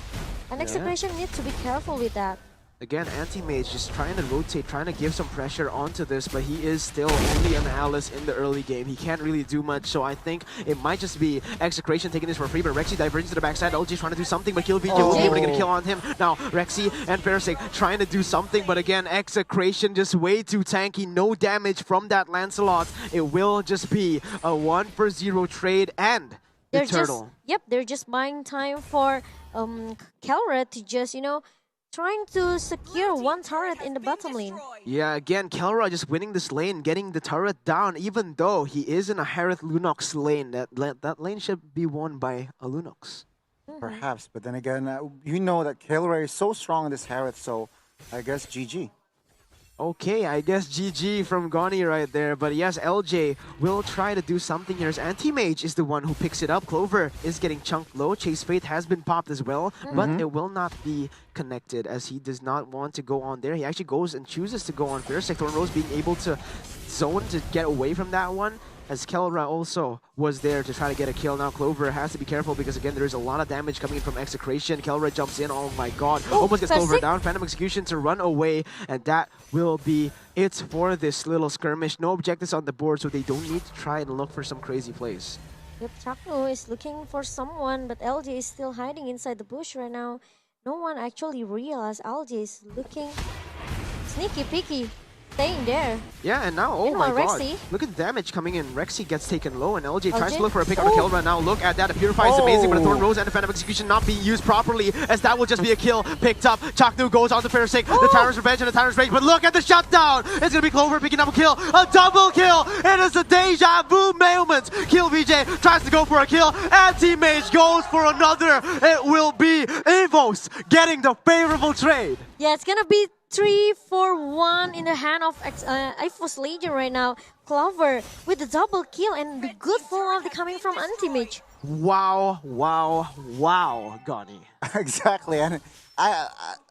And Execration needs to be careful with that. Again, Anti-Mage just trying to rotate, trying to give some pressure onto this, but he is still only an Alice in the early game. He can't really do much, so I think it might just be Execration taking this for free, but Rexy diverges to the backside. LG trying to do something, but Kill VJ will be able to get a kill on him. Now, Rexy and Parasig trying to do something, but again, Execration just way too tanky. No damage from that Lancelot. It will just be a 1-for-0 trade and the turtle. They're just buying time for Kelra to just, you know, trying to secure one turret in the bottom lane. Yeah, again, Kelra just winning this lane, getting the turret down, even though he is in a Harith Lunox lane. That lane should be won by a Lunox. Perhaps, but then again, you know that Kelra is so strong in this Harith, so I guess GG. Okay, I guess GG from Goni right there. But yes, LJ will try to do something here. As Anti-Mage is the one who picks it up. Clover is getting chunked low. Chase Fate has been popped as well. But it will not be connected as he does not want to go on there. He actually goes and chooses to go on first. Thorn Rose being able to zone to get away from that one. As Kelra also was there to try to get a kill. Now Clover has to be careful because again, there's a lot of damage coming in from Execration. Kelra jumps in, oh my god. Almost gets Clover down. Phantom Execution to run away. And that will be it for this little skirmish. No objectives on the board, so they don't need to try and look for some crazy plays. Yep, Chaknu is looking for someone, but LJ is still hiding inside the bush right now. No one actually realized LJ is looking sneaky peeky. Staying there. Yeah, and now, oh my god. Look at the damage coming in. Rexy gets taken low, and LJ tries to look for a pick on the kill run. Now look at that. The Purify is amazing, but the Thorn Rose and the Phantom Execution not being used properly, as that will just be a kill picked up. Chaknu goes on to Parasig, the Tyrant's Revenge and the Tyrant's Rage, but look at the shutdown! It's going to be Clover picking up a kill. A double kill! It is a deja vu moment! Kill VJ tries to go for a kill, Anti-Mage goes for another. It will be Evos getting the favorable trade. Yeah, it's going to be 3-for-1 in the hand of Evos Legion right now. Clover with the double kill and the good follow-up coming from Anti-Mage. Wow, wow, wow, Goni. Exactly, and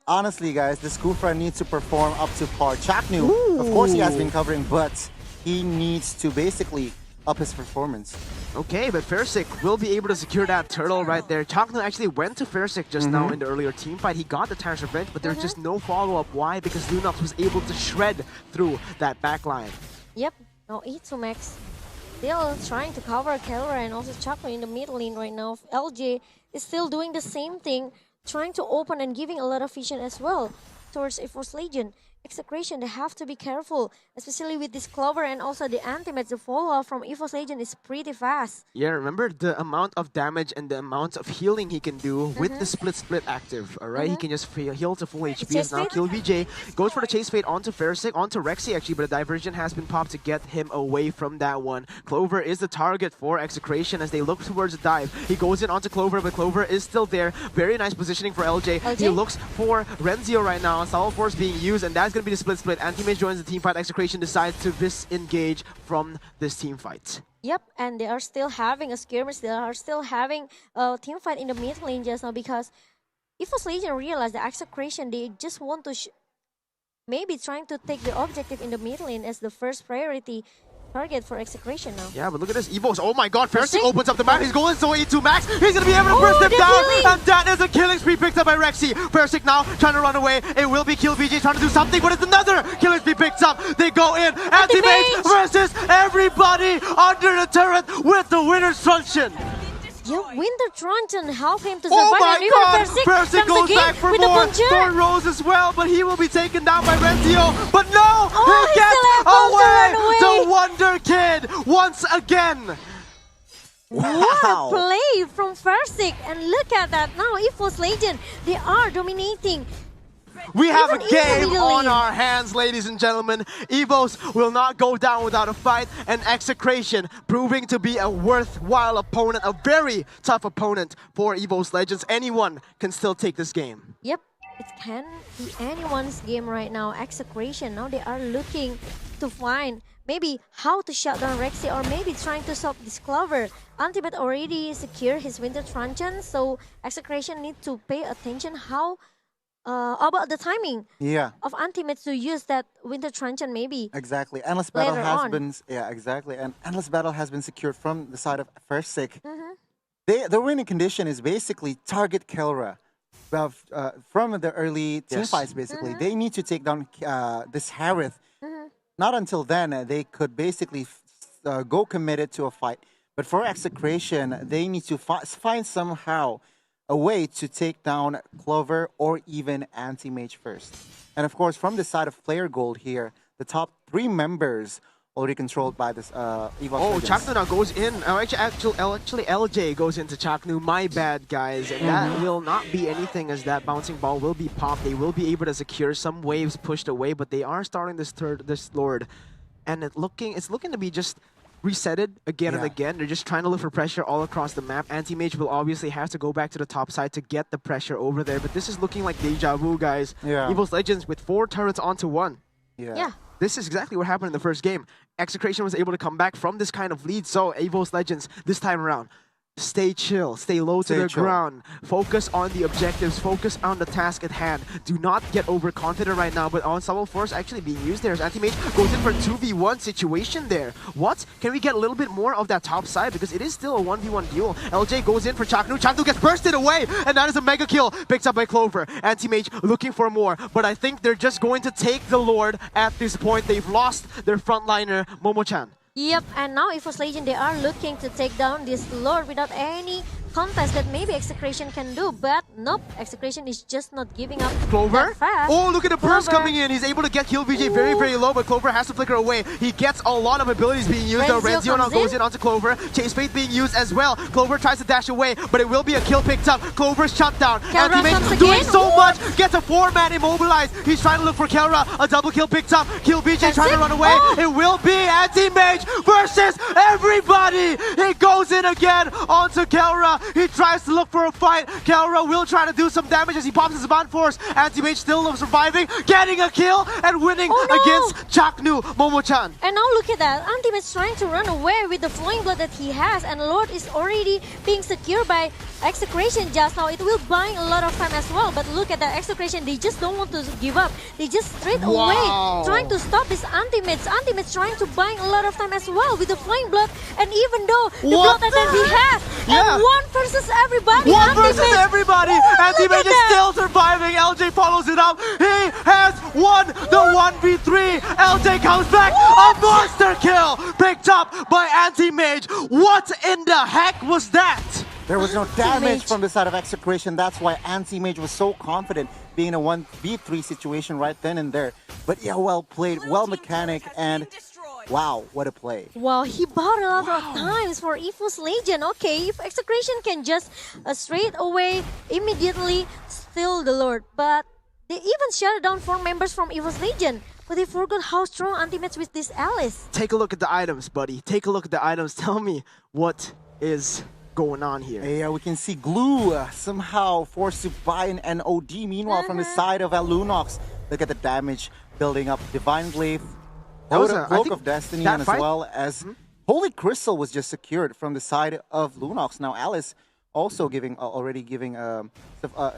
honestly, guys, this Kufra needs to perform up to par. Chaknu, of course, he has been covering, but he needs to basically up his performance. Okay, but Fairsick will be able to secure that turtle right there. Chaknu actually went to Fairsick just now in the earlier team fight. He got the Tarish Revenge, but there's just no follow-up. Why? Because Lunox was able to shred through that backline. Yep, now E2Max still trying to cover Kelra and also Chakra in the mid lane right now. LJ is still doing the same thing, trying to open and giving a lot of vision as well towards Evos Legion. Execration, they have to be careful, especially with this Clover and also the antimates. The follow-up from Evos Legion is pretty fast. Yeah, remember the amount of damage and the amount of healing he can do with the split active, alright? He can just heal to full HP as now kill VJ. Goes for the Chase Fade onto Fairsick, onto Rexy actually, but a diversion has been popped to get him away from that one. Clover is the target for Execration as they look towards the dive. He goes in onto Clover, but Clover is still there. Very nice positioning for LJ. He looks for Renzio right now, and Solid Force being used, and that's going to be the split. Anti-Mage joins the team fight. Execration decides to disengage from this team fight. Yep, and they are still having a skirmish. They are still having a team fight in the mid lane just now because Evos Legion realized that Execration, they just want to maybe trying to take the objective in the mid lane as the first priority target for Execration now. Yeah, but look at this. Evos. Oh my god. Fairsick opens up the map. He's going so E2Max. He's going to be able to burst him down. And that is a killing spree picked up by Rexy. Fairsick now trying to run away. It will be Kill VJ trying to do something, but it's another killing spree picked up. They go in. Anti-Mage versus everybody under the turret with the winner's truncheon. Yeah, Winter Truncheon help him to Oh survive. my god! Fairsick goes back for more. Thorn Rose as well, but he will be taken down by Renzio. But no! He gets away! The Wonder Kid once again! What a play from Fairsick! And look at that now, Evos Legion, they are dominating. We have a game on our hands, ladies and gentlemen. Evos will not go down without a fight, and Execration proving to be a worthwhile opponent, a very tough opponent for Evos Legends. Anyone can still take this game. Yep, it can be anyone's game right now. Execration, now they are looking to find maybe how to shut down Rexy or maybe trying to stop this Clover. Antibot already secured his Winter Truncheon, so Execration need to pay attention how about the timing of Antimates to use that Winter Truncheon maybe. Exactly. Endless Battle has been exactly. And Endless Battle has been secured from the side of Fairsick. The winning condition is basically target Kelra. From the early team fights basically. They need to take down this Harith. Not until then they could basically go committed to a fight. But for Execration, they need to find somehow a way to take down Clover or even Anti-Mage first. And of course, from the side of Player Gold here, the top 3 members already controlled by this Evos. Oh, Chaknu now goes in. Actually, LJ goes into Chaknu. My bad, guys. And that will not be anything as that bouncing ball will be popped. They will be able to secure some waves pushed away, but they are starting this Lord. And it's looking to be just resetted again and again. They're just trying to look for pressure all across the map. Anti-Mage will obviously have to go back to the top side to get the pressure over there, but this is looking like deja vu, guys. Evos Legends with 4 turrets onto 1. This is exactly what happened in the first game. Execration was able to come back from this kind of lead, so Evos Legends this time around, stay chill, stay low to the ground, focus on the objectives, focus on the task at hand. Do not get overconfident right now, but on Subtle Force actually being used there as Anti-Mage goes in for a 2v1 situation there. What? Can we get a little bit more of that top side? Because it is still a 1v1 duel. LJ goes in for Chaknu. Chaknu gets bursted away, and that is a mega kill picked up by Clover. Anti-Mage looking for more, but I think they're just going to take the Lord at this point. They've lost their frontliner, Momo-chan. Yep, and now Evos Legion, they are looking to take down this Lord without any contest that maybe Execration can do, but nope, Execration is just not giving up. Clover? That fast. Oh, look at the burst coming in. He's able to get Kill VJ very, very low, but Clover has to flicker away. He gets a lot of abilities being used. Renzio now goes in onto Clover. Chase Fate being used as well. Clover tries to dash away, but it will be a kill picked up. Clover's shut down. Anti-Mage doing so much. Gets a 4-man immobilized. He's trying to look for Kelra. A double kill picked up. Kill VJ trying to run away. It will be Anti-Mage versus everybody. He goes in again onto Kelra. He tries to look for a fight. Kelra will try to do some damage as he pops his Band Force. Anti-Mage still surviving, getting a kill and winning against Chaknu, Momo-chan. And now look at that. Anti-Mage trying to run away with the flowing blood that he has, and Lord is already being secured by Execration just now, it will buy a lot of time as well. But look at that Execration, they just don't want to give up. They just straight away trying to stop this Anti-Mage. Anti-Mage trying to buy a lot of time as well with the Flying Blood. And even though the blood that he has, and one versus everybody. One versus everybody. Anti-Mage is still surviving. LJ follows it up. He has won the 1v3. LJ comes back. A monster kill picked up by Anti-Mage. What in the heck was that? There was no damage from the side of Execration. That's why Anti-Mage was so confident being in a 1v3 situation right then and there. But yeah, well played, well mechanic, and wow, what a play. Wow, he bought a lot of times for Evos Legion. Okay, if Execration can just straight away, immediately steal the Lord. But they even shut down 4 members from Evos Legion. But they forgot how strong Anti-Mage with this Alice. Take a look at the items, buddy. Take a look at the items. Tell me what is going on here. Yeah, we can see Glue somehow forced to buy an NOD. Meanwhile, from the side of Lunox, look at the damage building up. Divine Glaive, Cloak of Destiny, and as well as Holy Crystal was just secured from the side of Lunox. Now Alice also already giving a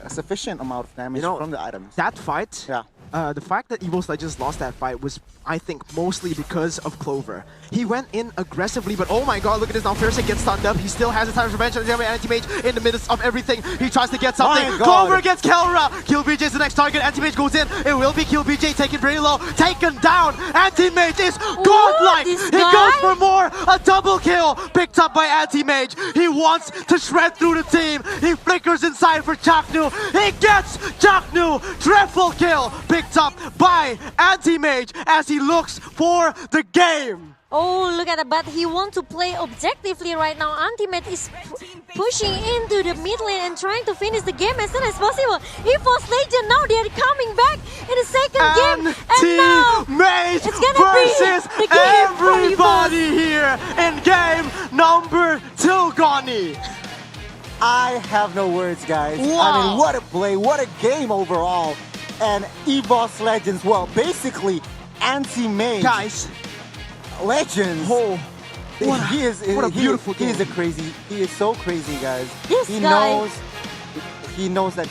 sufficient amount of damage from the items. That fight, the fact that Evos Legends lost that fight was, I think, mostly because of Clover. He went in aggressively, but oh my god, look at this now. Fierce gets stunned up. He still has a time of revenge on the Anti-Mage in the midst of everything. He tries to get something. Clover gets Kelra. Kill BJ is the next target. Anti-Mage goes in. It will be Kill BJ taken very low. Taken down. Anti-Mage is godlike. He goes for more. A double kill picked up by Anti-Mage. He wants to shred through the team. He flickers inside for Chaknu. He gets Chaknu. Triple kill picked up by Anti-Mage as he looks for the game. Oh, look at that, but he wants to play objectively right now. Anti-Mage is pushing into the mid lane and trying to finish the game as soon as possible. Evos Legion, now they're coming back in the second game. And now, Mage it's gonna versus be the game everybody here in game number 2, Goni. I have no words, guys. I mean, what a play, what a game overall. And Evos Legends, well, basically, Anti-Mage. Guys. Legends. He is a beautiful game. He is so crazy, guys. He knows that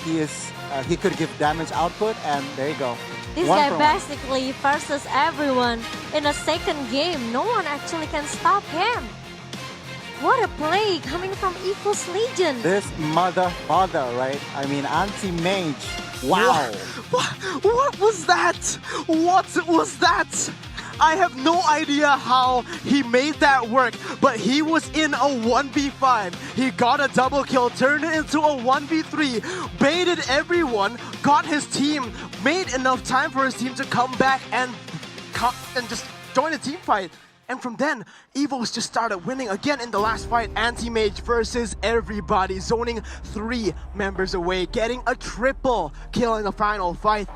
he could give damage output, and there you go. This guy basically versus everyone in a second game. No one actually can stop him. What a play coming from Evos Legion. This father, right? I mean, Anti-Mage. Wow. What was that? What was that? I have no idea how he made that work, but he was in a 1v5. He got a double kill, turned it into a 1v3, baited everyone, got his team, made enough time for his team to come back and just join a team fight. And from then, Evos just started winning again in the last fight. Anti-Mage versus everybody, zoning 3 members away, getting a triple kill in the final fight.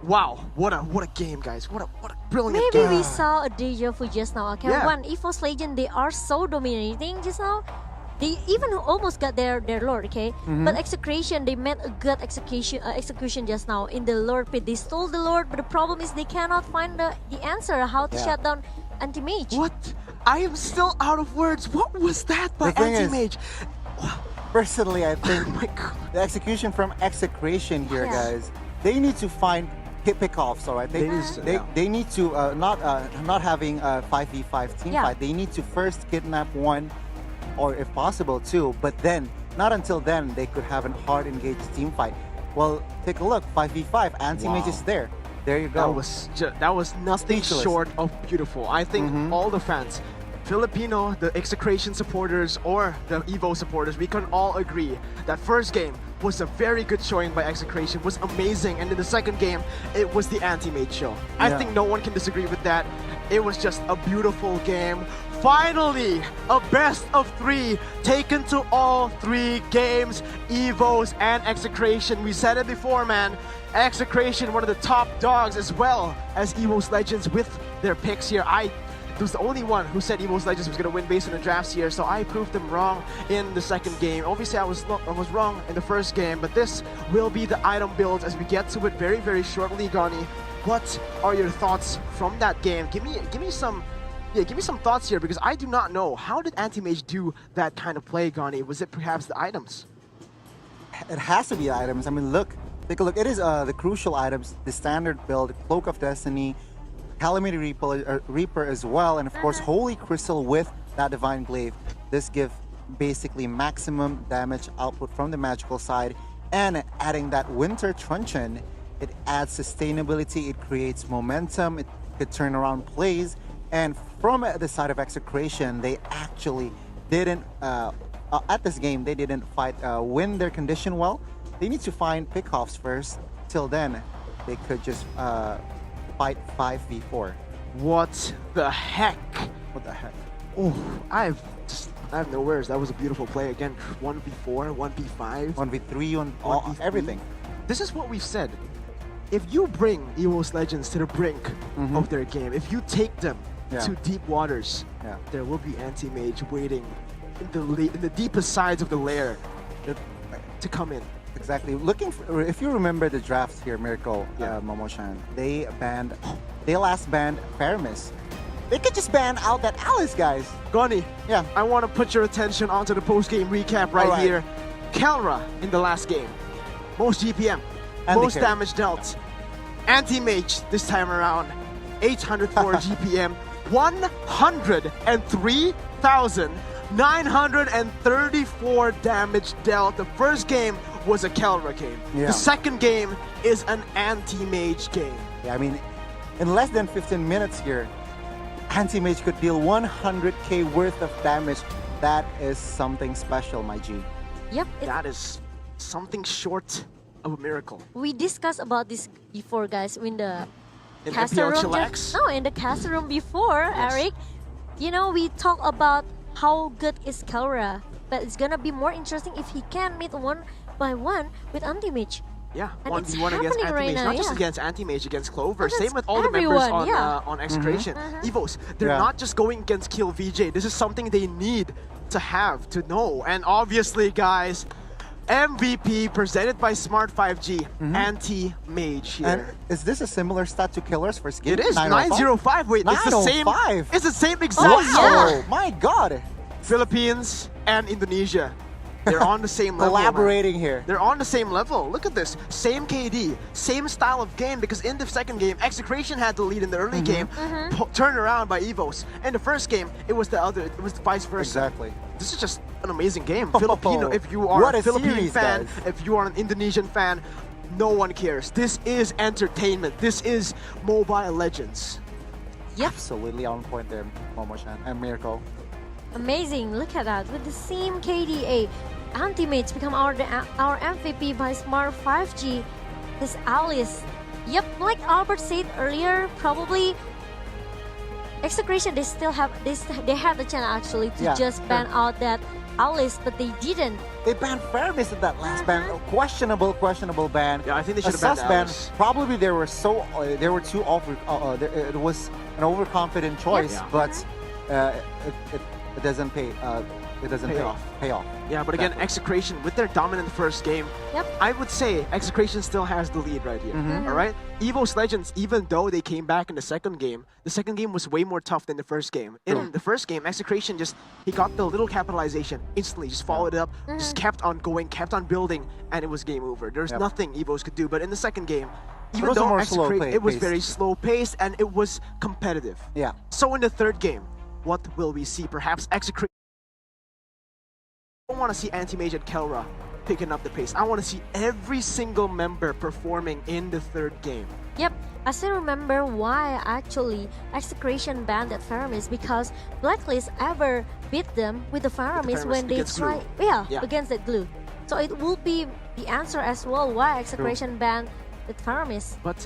Wow, what a game, guys. What a brilliant game. Maybe we saw a deja vu just now. Okay, Evos Legend, they are so dominating just now. They even almost got their Lord, okay? But Execration, they made a good execution just now in the Lord pit. They stole the Lord, but the problem is they cannot find the answer how to shut down Anti-Mage. What? I am still out of words. What was that by Anti-Mage? Personally, I think oh my God. The execution from Execration here, guys, they need to find pick-offs, all right? They need to, not having a 5v5 team fight, they need to first kidnap one, or if possible two, but then, not until then, they could have a hard engaged team fight. Well, take a look, 5v5, Anti-Mage is there. There you go. That was nothing short of beautiful. I think all the fans, Filipino, the Execration supporters, or the Evo supporters, we can all agree that first game was a very good showing by Execration, was amazing, and in the second game, it was the Anti-Mage show. I think no one can disagree with that. It was just a beautiful game. Finally, a best of 3 taken to all 3 games, Evos and Execration. We said it before, man. Execration, one of the top dogs, as well as Evos Legends with their picks here. I was the only one who said Evos Legends was going to win based on the drafts here, so I proved them wrong in the second game. Obviously, I was wrong in the first game, but this will be the item builds as we get to it very, very shortly. Gani, what are your thoughts from that game? Give me some Yeah, give me some thoughts here because I do not know. How did Anti-Mage do that kind of play, Gani? Was it perhaps the items? It has to be the items. I mean, look, take a look. It is the crucial items, the standard build, Cloak of Destiny, Calamity Reaper as well, and of course Holy Crystal with that Divine Glaive. This gives basically maximum damage output from the magical side, and adding that Winter Truncheon, it adds sustainability, it creates momentum, it could turn around plays, and from the side of Execration, they actually didn't, at this game, they didn't win their condition well. They need to find pickoffs first. Till then, they could just fight 5v4. What the heck? What the heck? Oh, I have no words. That was a beautiful play. Again, 1v4, 1v5. 1v3, everything. This is what we've said. If you bring Evos Legends to the brink of their game, if you take them to deep waters, there will be Anti-Mage waiting in the deepest sides of the lair to come in. Exactly. If you remember the drafts here, Miracle, Momoshan, they last banned Paramis. They could just ban out that Alice, guys. Gani, Yeah. I want to put your attention onto the post-game recap right here. Kelra in the last game. Most GPM, And most damage dealt. Anti-Mage this time around. 804 GPM, 103,934 damage dealt. The first game was a Kelra game. Yeah. The second game is an Anti-Mage game. Yeah, I mean, in less than 15 minutes here, Anti-Mage could deal 100k worth of damage. That is something special, my G. Yep. That is something short of a miracle. We discussed about this before, guys, in the In caster MPL room. Chillax? No, in the caster room before, Yes. Eric. You know, we talk about how good is Kelra, but it's gonna be more interesting if he can meet one by one with Anti-Mage. Yeah, And it's 1v1 against happening right Anti-Mage, now, not just yeah. against Anti-Mage, against Clover. But Same that's with all the members everyone, on Execration. Evos, they're Yeah. not just going against Kill VJ. This is something they need to have, to know. And obviously, guys, MVP presented by Smart 5G, Anti-Mage here. And is this a similar stat to Killer's first game? It is 905. Wait, it's the same. 905. It's the same exact. Wow, score. my God. Philippines and Indonesia. They're on the same level. Collaborating here. They're on the same level. Look at this. Same KD, same style of game, because in the second game, Execration had the lead in the early game, turned around by Evos. In the first game, it was the vice versa. Exactly. This is just an amazing game. Filipino, if you are What a a Philippine series, fan, guys. if you are an Indonesian fan, no one cares. This is entertainment. This is Mobile Legends. Yep. Absolutely on point there, Momoshan and Miracle. Amazing, look at that. With the same KDA, Anti-Mage become our MVP by Smart 5G. This Alice. Yep, like Albert said earlier, probably Execration, they had the chance actually to just ban out that Alice, but they didn't. They banned Paramis at that last ban. Questionable ban. Yeah, I think they should A have banned sus ban. Alice. Probably they were too over. It was an overconfident choice, Yeah. but it doesn't pay. It doesn't pay off. Yeah, but again, Execration, with their dominant first game, Yep. I would say Execration still has the lead right here. All right? Evos Legends, even though they came back in the second game was way more tough than the first game. In the first game, Execration he got the little capitalization instantly, just followed it up, just kept on going, kept on building, and it was game over. There's nothing Evos could do. But in the second game, even was a though more slow it was pace. very slow paced and it was competitive. Yeah. So in the third game, what will we see? Perhaps Execration. I don't want to see Anti-Mage and Kelra picking up the pace. I want to see every single member performing in the third game. Yep, I still remember why actually Execration banned that Faramis, because Blacklist ever beat them with the Faramis when they against try glue. against that glue. So it will be the answer as well why Execration banned that Faramis. But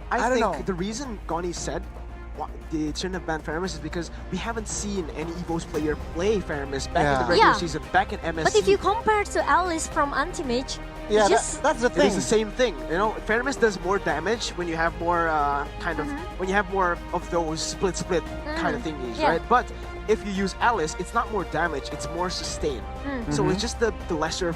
I I don't think know. the reason Gani said they shouldn't have banned Faramis is because we haven't seen any Evos player play Faramis back in the regular Yeah. season, back in MSC. But if you compare to Alice from Anti-Mage, Yeah, it's just that's the it thing. is the same thing. You know, Faramis does more damage when you have more when you have more of those split kind of thingies, Yeah. right? But if you use Alice, it's not more damage; it's more sustain. So it's just the lesser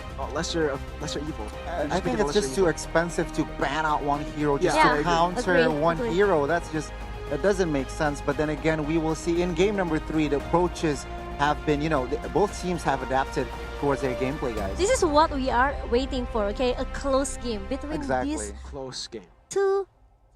evil. I think it's just too expensive to ban out one hero just Yeah, to I counter agree. one hero. That's just That doesn't make sense. But then again, we will see in game number 3, the approaches have been, both teams have adapted towards their gameplay, guys. This is what we are waiting for, okay? A close game between these Close game. two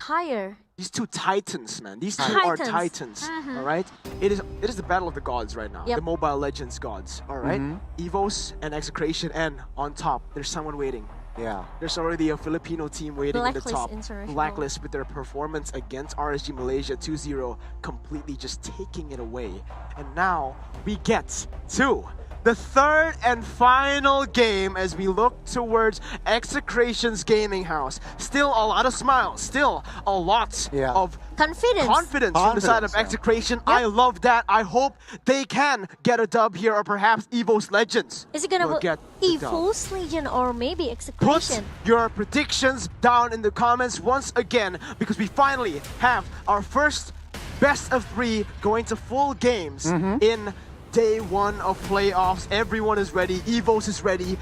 higher. These two titans, man. These two are titans. All right. It is the battle of the gods right now. Yep. The Mobile Legends gods. All right. Evos and Execration, and on top, there's someone waiting. Yeah. There's already a Filipino team waiting in the top. International. Blacklist with their performance against RSG Malaysia 2-0, completely just taking it away. And now we get to the third and final game as we look towards Execration's gaming house. Still a lot of smiles, still a lot of confidence from the side of Execration. I love that. I hope they can get a dub here, or perhaps Evos Legends. Is it gonna get Evos Legend or maybe Execration? Put your predictions down in the comments once again, because we finally have our first best of 3 going to full games in Day 1 of playoffs. Everyone is ready. Evos is ready.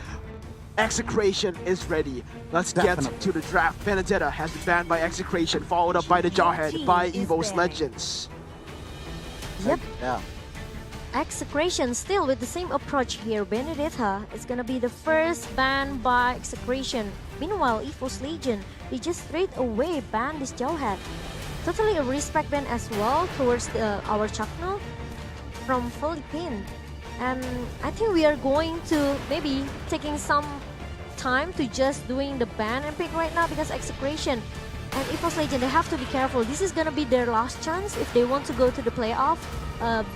Execration is ready. Let's get to the draft. Benedetta has been banned by Execration, followed up by the Jawhead by Evos Legends. Yep. Yeah. Execration still with the same approach here. Benedetta is gonna be the first ban by Execration. Meanwhile, Evos Legion, they just straight away ban this Jawhead. Totally a respect ban as well towards our Chakno from Philippines. And I think we are going to maybe taking some time to just doing the ban and pick right now, because Execration and Evos Legend, they have to be careful. This is gonna be their last chance if they want to go to the playoff,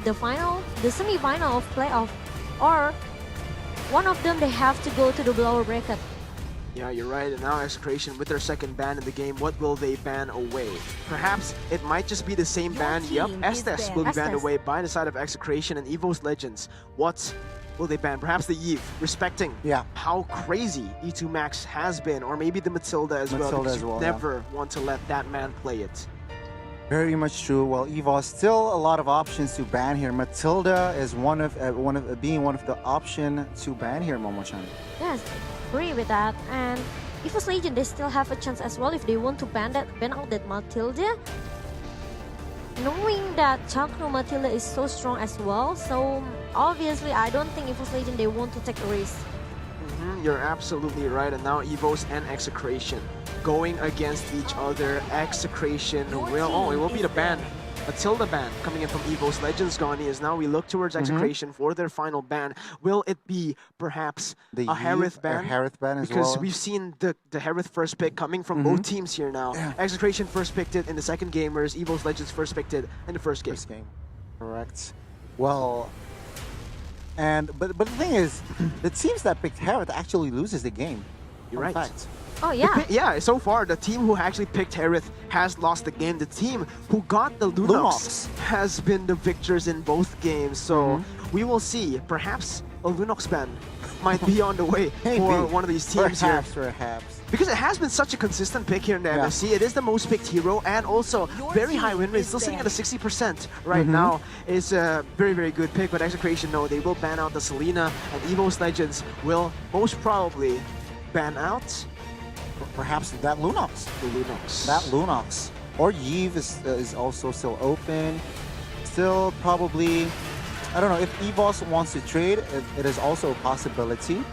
the semi-final of playoff, or one of them they have to go to the lower bracket. Yeah, you're right. And now Execration with their second ban in the game, what will they ban away? Perhaps it might just be the same ban. Yep, Estes will be banned away by the side of Execration and Evos Legends. What will they ban? Perhaps the Eve, respecting how crazy E2 Max has been, or maybe the Matilda as well, because you never want to let that man play it. Very much true. Well, Evos, still a lot of options to ban here. Matilda is one of the option to ban here, Momo-chan. Yes, agree with that. And Evos Legend, they still have a chance as well if they want to ban out that Matilda. Knowing that Chakno Matilda is so strong as well, so obviously I don't think Evos Legend, they want to take a risk. You're absolutely right. And now Evos and Execration going against each other. Execration it will be the ban. Matilda ban coming in from Evos Legends. Gani as now we look towards Execration for their final ban. Will it be perhaps a Harith ban? Harith ban as because we've seen the Harith first pick coming from both teams here now. Execration first picked it in the second game, whereas Evos Legends first picked it in the first game. Correct. Well, but the thing is, the teams that picked Harith actually loses the game. You're right. Fact. Oh yeah. Yeah, so far the team who actually picked Harith has lost the game. The team who got the Lunox has been the victors in both games. So we will see. Perhaps a Lunox ban might be on the way for one of these teams here. Perhaps. Because it has been such a consistent pick here in the MSC. It is the most picked hero and also very high win rate. Still sitting at a 60% right now. Is a very, very good pick. But Execration, no, they will ban out the Selena, and Evos Legends will most probably ban out perhaps that Lunox. That Lunox. Or Yves is also still open. Still probably, I don't know, if Evos wants to trade, it is also a possibility.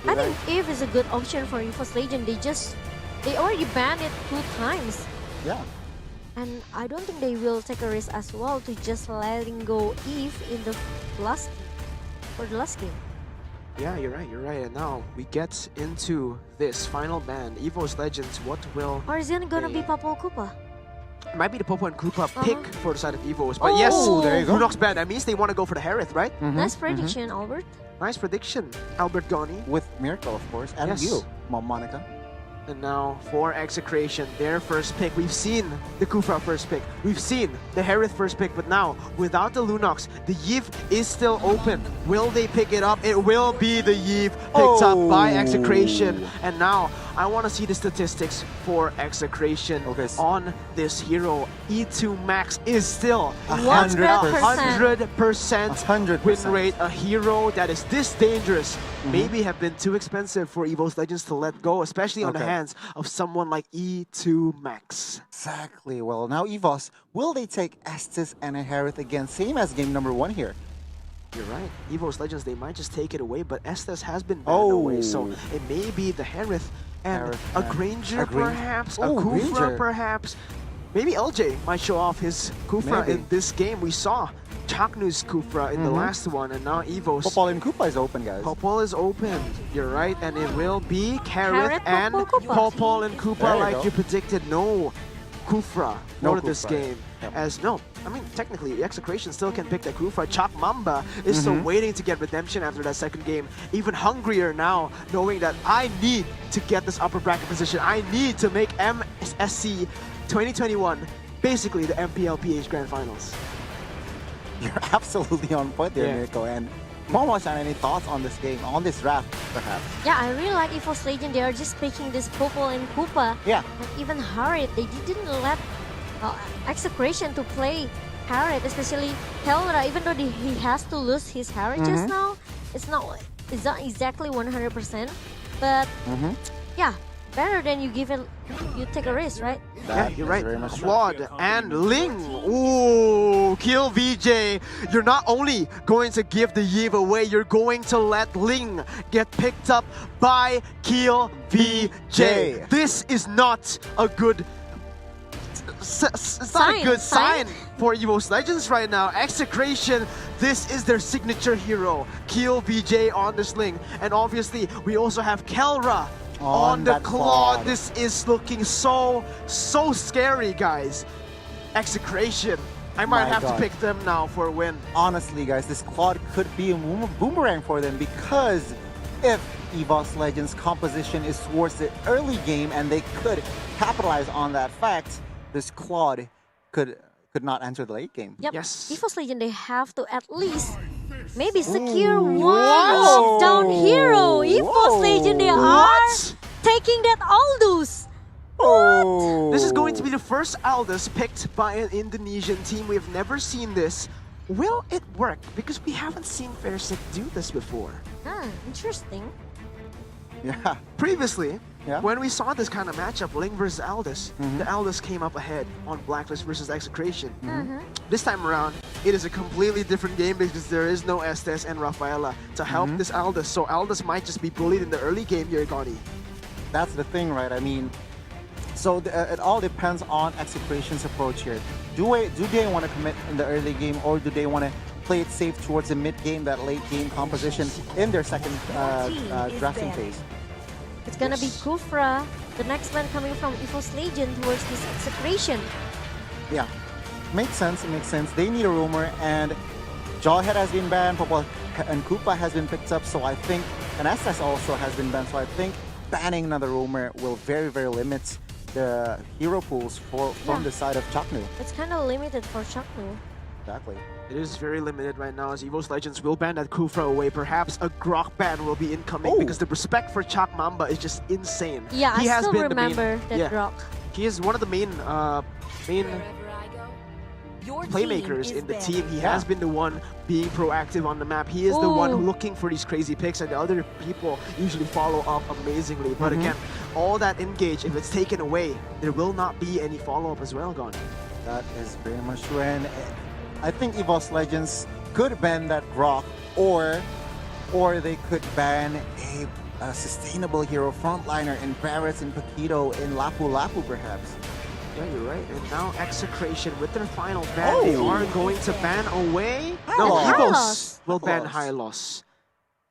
I think Eve is a good option for Evos Legend. They already banned it 2 times. Yeah. And I don't think they will take a risk as well to just letting go Eve in the last game. Yeah, you're right. And now we get into this final ban. Evos Legends, what will... Or is it gonna be Papo Koopa? It might be the Popo and Koopa pick for the side of Evos. But yes, there you go. Lunox ban. That means they want to go for the Harith, right? Nice prediction, Albert. Nice prediction, Albert Gani. With Miracle, of course. And you, Mom Monica. And now for Execration, their first pick. We've seen the Kufra first pick. We've seen the Harith first pick. But now, without the Lunox, the Yves is still open. Will they pick it up? It will be the Yves picked up by Execration. And now, I want to see the statistics for Execration Okay. on this hero. E2 Max is still 100%. 100% win 100%. rate. A hero that is this dangerous maybe have been too expensive for Evos Legends to let go, especially on the Okay. hands of someone like E2 Max. Exactly. Well, now Evos, will they take Estes and Harith again? Same as game number 1 here. You're right. Evos Legends, they might just take it away, but Estes has been banned away, so it may be the Harith and Harith a and Granger a Granger. perhaps, a Oh, Kufra Granger. perhaps. Maybe LJ might show off his Kufra Maybe. in this game. We saw Chaknu's Kufra in the last one, and now Evos. Popol and Koopa is open, guys. Popol is open, you're right, and it will be Kareth Kareth, and Popol, Koopa. Popol and Koopa There you like go. you predicted. No Kufra No for this Kufra. game. Yep. As no, I mean technically Execration still can pick the Kufra. Chak Mamba is still waiting to get redemption after that second game. Even hungrier now, knowing that I need to get this upper bracket position. I need to make MSC 2021 basically the MPLPH Grand Finals. You're absolutely on point there, Yeah. Mirko. And Momo-san, any thoughts on this game, on this draft, perhaps? Yeah, I really like Evos Legend. They are just picking this Popol and Koopa. Yeah. And even Harith, they didn't let Execration to play Harith, especially Helra. Even though he has to lose his Harith just now, it's not exactly 100%. But yeah, better than you take a risk, right? Yeah, you're right. Very much true. Claude and Ling. Ooh, kill VJ. You're not only going to give the Yiv away, you're going to let Ling get picked up by Kill VJ. This is not a good. It's not a good sign for Evos Legends right now. Execration, this is their signature hero. Kill VJ on this Ling. And obviously, we also have Kelra on the that Claude. Claude. This is looking so scary, guys. Execration. I might My have God. to pick them now for a win. Honestly, guys, this Claude could be a boomerang for them, because if Evos Legends composition is towards the early game and they could capitalize on that fact, this Claude could not enter the late game. Yep. Yes. Evos Legend, they have to at least maybe secure one Whoa. down hero. Evos Whoa. Legend, they are What? taking that Aldous. Oh. This is going to be the first Aldous picked by an Indonesian team. We have never seen this. Will it work? Because we haven't seen Fairsick do this before. Interesting. Yeah. Previously, Yeah. when we saw this kind of matchup, Ling versus Aldous, the Aldous came up ahead on Blacklist versus Execration. This time around, it is a completely different game because there is no Estes and Rafaela to help this Aldous. So Aldous might just be bullied in the early game here, Goni. That's the thing, right? I mean, so it all depends on Execration's approach here. Do they want to commit in the early game, or do they want to play it safe towards the mid game, that late game composition in their second drafting phase? It's gonna be Kufra, the next one coming from Evos Legend towards this Execration. Yeah, makes sense. It makes sense. They need a roamer, and Jawhead has been banned, Popol and Koopa has been picked up, so I think, and SS also has been banned, so I think banning another roamer will very, very limit the hero pools from the side of Chaknu. It's kind of limited for Chaknu. Exactly. It is very limited right now as Evos Legends will ban that Kufra away. Perhaps a Grok ban will be incoming because the respect for Chak Mamba is just insane. Yeah, he I has still been remember the main, that rock. He is one of the main playmakers in the team. He has been the one being proactive on the map. He is the one Ooh. looking for these crazy picks, and the other people usually follow up amazingly. But again, all that engage, if it's taken away, there will not be any follow-up as well, Gone. That is very much true, and I think Evos Legends could ban that Grok, or they could ban a sustainable hero frontliner in Barretts and Paquito in Lapu Lapu, perhaps. Yeah, you're right. And now Execration with their final ban, they are going to ban away. No, High Evos loss. will ban High high loss.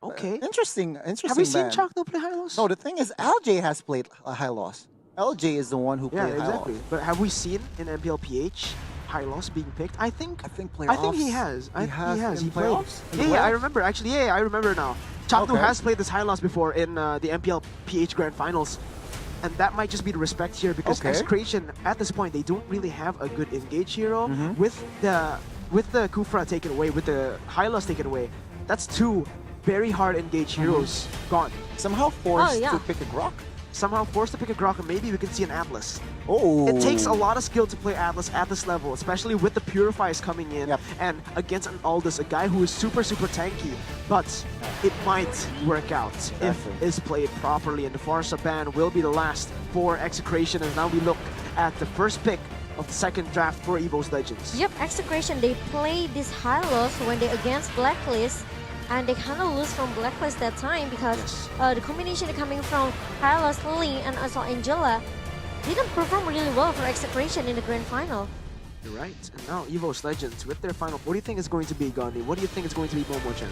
Okay. Interesting. Have we seen ban. Chakno play high loss? No, the thing is, LJ has played a high loss. LJ is the one who Yeah, played high exactly. loss. But have we seen in MPLPH high loss being picked? I think playoffs. he has. He has He in played. playoffs? In the Yeah, I playoffs? remember. Actually, yeah, I remember now. Chakno Okay. has played this high loss before in the MPLPH Grand Finals. And that might just be the respect here because Okay. Execration, at this point, they don't really have a good engage hero. Mm-hmm. With the Kufra taken away, with the high loss taken away, that's two very hard engage Mm-hmm. heroes gone. Somehow forced Oh, yeah. to pick a Grok. somehow forced to pick a Grok, and maybe we can see an Atlas. Oh. It takes a lot of skill to play Atlas at this level, especially with the Purifies coming in, and against an Aldous, a guy who is super tanky. But it might work out if it's played properly, and the Farsa ban will be the last for Execration, and now we look at the first pick of the second draft for Evos Legends. Yep, Execration, they play this Hylos when they against Blacklist, and they kind of lose from Blacklist that time because the combination coming from Hylos, Lily, and also Angela didn't perform really well for Execration in the grand final. You're right. And now Evos Legends with their final. What do you think is going to be, Gandhi? What do you think is going to be Momo-chan?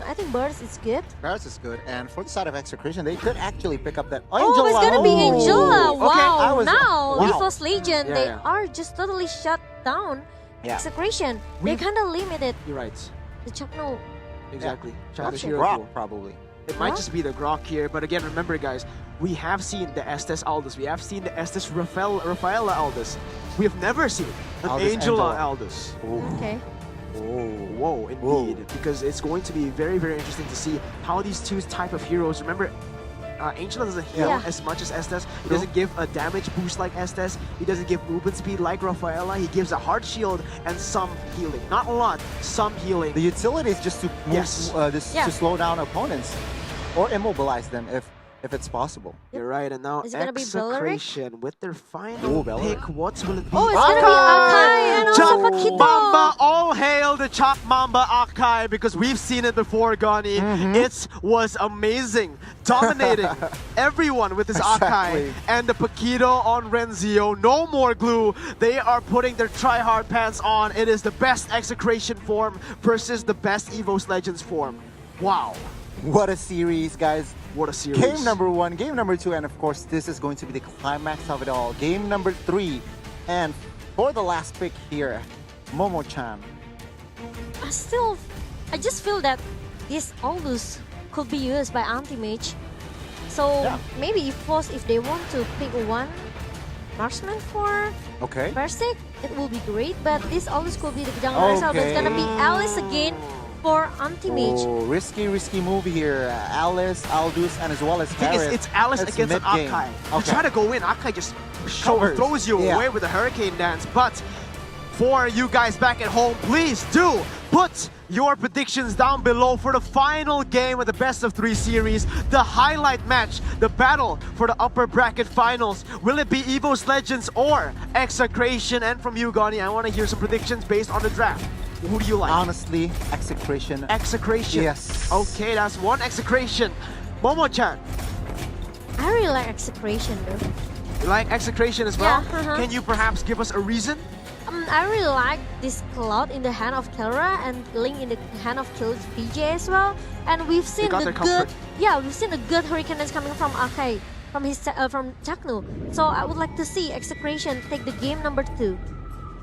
I think Burst is good. Paris is good, and for the side of Execration, they could actually pick up that Oh, Angela. it's gonna be Angela! Wow, now wow. Evos Legend, Yeah, they yeah. are just totally shut down. Execration, they kind of limited You're right. the Chakno. Exactly. Try Option. hero pool. Grok, probably. It might just be the Grok here, but again, remember guys, we have seen the Estes Aldous, we have seen the Estes Rafaela Aldous. We have never seen an Aldous Angela Angela. Aldous. Okay. Whoa, indeed. Because it's going to be very interesting to see how these two type of heroes, remember, Angela doesn't heal as much as Estes. He doesn't give a damage boost like Estes. He doesn't give movement speed like Rafaela. He gives a hard shield and some healing. Not a lot, some healing. The utility is just to move, to slow down opponents or immobilize them if it's possible. You're right, and now Is it gonna be Belleric? Execration with their final pick. What will it be? Oh, it's gonna be Akai and also Paquito. Mamba, all hail the Chak Mamba Akai, because we've seen it before, Gani. It was amazing. Dominating everyone with his Akai. And the Paquito on Renzio. No more glue. They are putting their try-hard pants on. It is the best Execration form versus the best Evos Legends form. Wow. What a series, guys. What a series. Game number 1, game number 2, and of course, this is going to be the climax of it all. Game number 3. And for the last pick here, Momo-chan. I just feel that this Aldous could be used by anti-mage. So maybe if they want to pick one marksman for Versik, it will be great. But this Aldous could be the jungler, so it's gonna be Alice again for anti-mage. Oh, risky move here. Alice, Aldous, and as well as Harris. It's Alice against an Akai. You try to go in, Akai just throws you away with a Hurricane Dance. But for you guys back at home, please do put your predictions down below for the final game of the best of 3 series, the highlight match, the battle for the upper bracket finals. Will it be Evos Legends or Execration? And from you, Gani, I want to hear some predictions based on the draft. Who do you like? Honestly, Execration. Execration. Yes. Okay, that's one Execration. Momo-chan. I really like Execration though. You like Execration as well? Yeah, Can you perhaps give us a reason? I really like this Cloud in the hand of Kelra and Link in the hand of VJ as well. And we've seen we've seen a good Hurricane Dance coming from Akai, from Chaknu. So I would like to see Execration take the game number 2.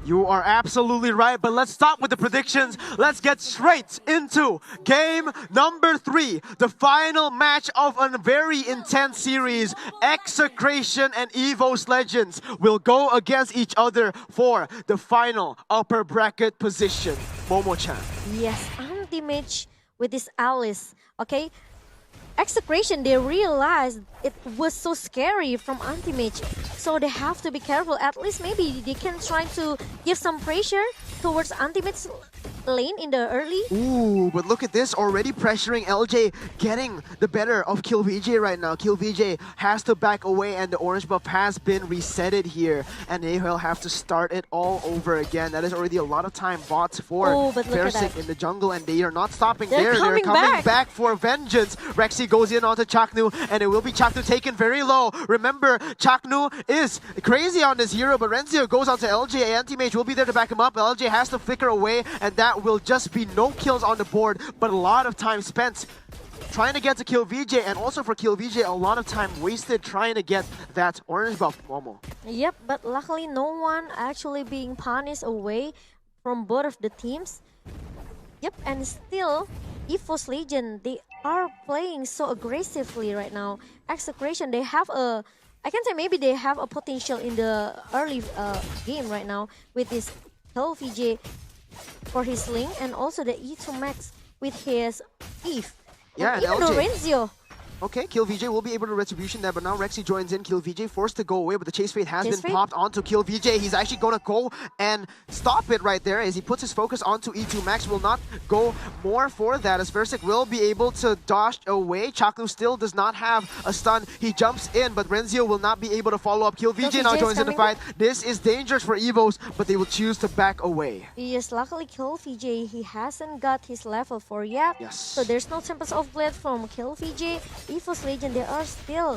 You are absolutely right, but let's stop with the predictions. Let's get straight into game number 3, the final match of a very intense series. Execration and Evos Legends will go against each other for the final upper bracket position. Momo-chan. Yes, anti-mage with this Alice, okay? Execration, they realized it was so scary from anti-mage, so they have to be careful. At least maybe they can try to give some pressure towards anti-mage lane in the early. Ooh, but look at this, already pressuring LJ, getting the better of KillVJ right now. KillVJ has to back away, and the orange buff has been resetted here, and they will have to start it all over again. That is already a lot of time bought for Versik in the jungle, and they are not stopping there. They're coming back for vengeance. Rexy goes in onto Chaknu, and it will be Chaknu taken very low. Remember, Chaknu is crazy on this hero, but Renzio goes onto LJ. Anti-mage will be there to back him up. LJ has to flicker away, and that will just be no kills on the board, but a lot of time spent trying to get to KillVJ, and also for KillVJ, a lot of time wasted trying to get that orange buff, Momo. Yep, but luckily no one actually being punished away from both of the teams. Yep, and still, Evos Legend, they are playing so aggressively right now. Execration, they have a, I can say maybe they have a potential in the early game right now with this KillVJ for his Link, and also the E2 Max with his Eve. Yeah, and even LJ. Renzio, Okay, Kill VJ will be able to retribution that, but now Rexy joins in. Kill VJ forced to go away, but the chase fate has been popped onto Kill VJ. He's actually going to go and stop it right there as he puts his focus onto E2 Max. Will not go more for that as Versik will be able to dodge away. Chaknu still does not have a stun. He jumps in, but Renzio will not be able to follow up. Kill VJ now joins in the fight. This is dangerous for Evos, but they will choose to back away. Yes, luckily Kill VJ, he hasn't got his level 4 yet. Yes. So there's no Tempest of Blade from Kill VJ. Evos Legend, they are still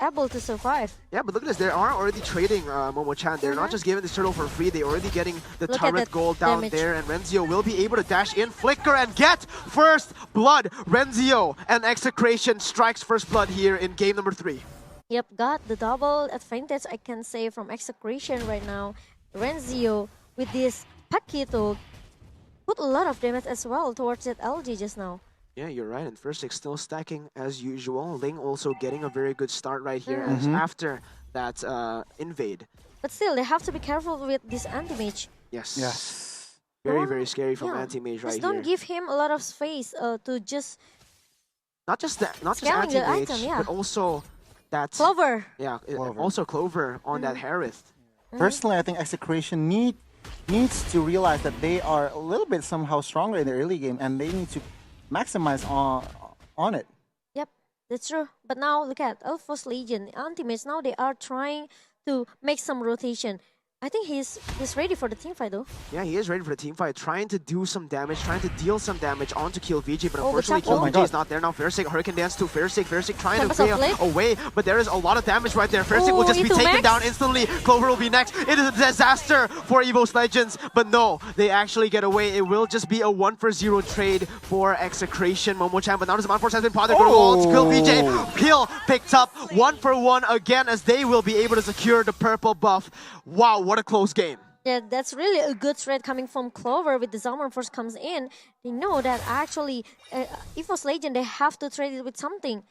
able to survive. Yeah, but look at this. They are already trading Momo-chan. They're not just giving this turtle for free. They're already getting the turret gold down there. And Renzio will be able to dash in, flicker, and get first blood. Renzio and Execration strikes first blood here in game number 3. Yep, got the double advantage, I can say, from Execration right now. Renzio, with this Paquito, put a lot of damage as well towards that LG just now. Yeah, you're right. And Versik still stacking as usual. Ling also getting a very good start right here as after that invade. But still, they have to be careful with this anti-mage. Yes. Very, very scary from anti-mage right here. Just don't give him a lot of space to just... Not just anti-mage, but also that... Clover. Yeah, also Clover on that Harith. Personally, I think Execration needs to realize that they are a little bit somehow stronger in the early game, and they need to maximize on it. Yep, that's true. But now look at Evos Legion, Anti-Mage. Now they are trying to make some rotation. I think he's ready for the team fight though. Yeah, he is ready for the team fight, trying to do some damage, trying to deal some damage onto Kill VJ, but unfortunately Kill VJ is not there now. Versik, Hurricane Dance to Versik trying to play away, but there is a lot of damage right there. Versik will just be taken down instantly. Clover will be next. It is a disaster for Evos Legends, but no, they actually get away. It will just be a 1-for-0 trade for Execration. Momo-chan, but now this amount force has been popped. They're going to go on to Kill VJ. Kill picked up 1-for-1 again as they will be able to secure the purple buff. Wow, what a close game. Yeah, that's really a good threat coming from Clover with the Zalman Force comes in. They know that actually Evos Legend, they have to trade it with something.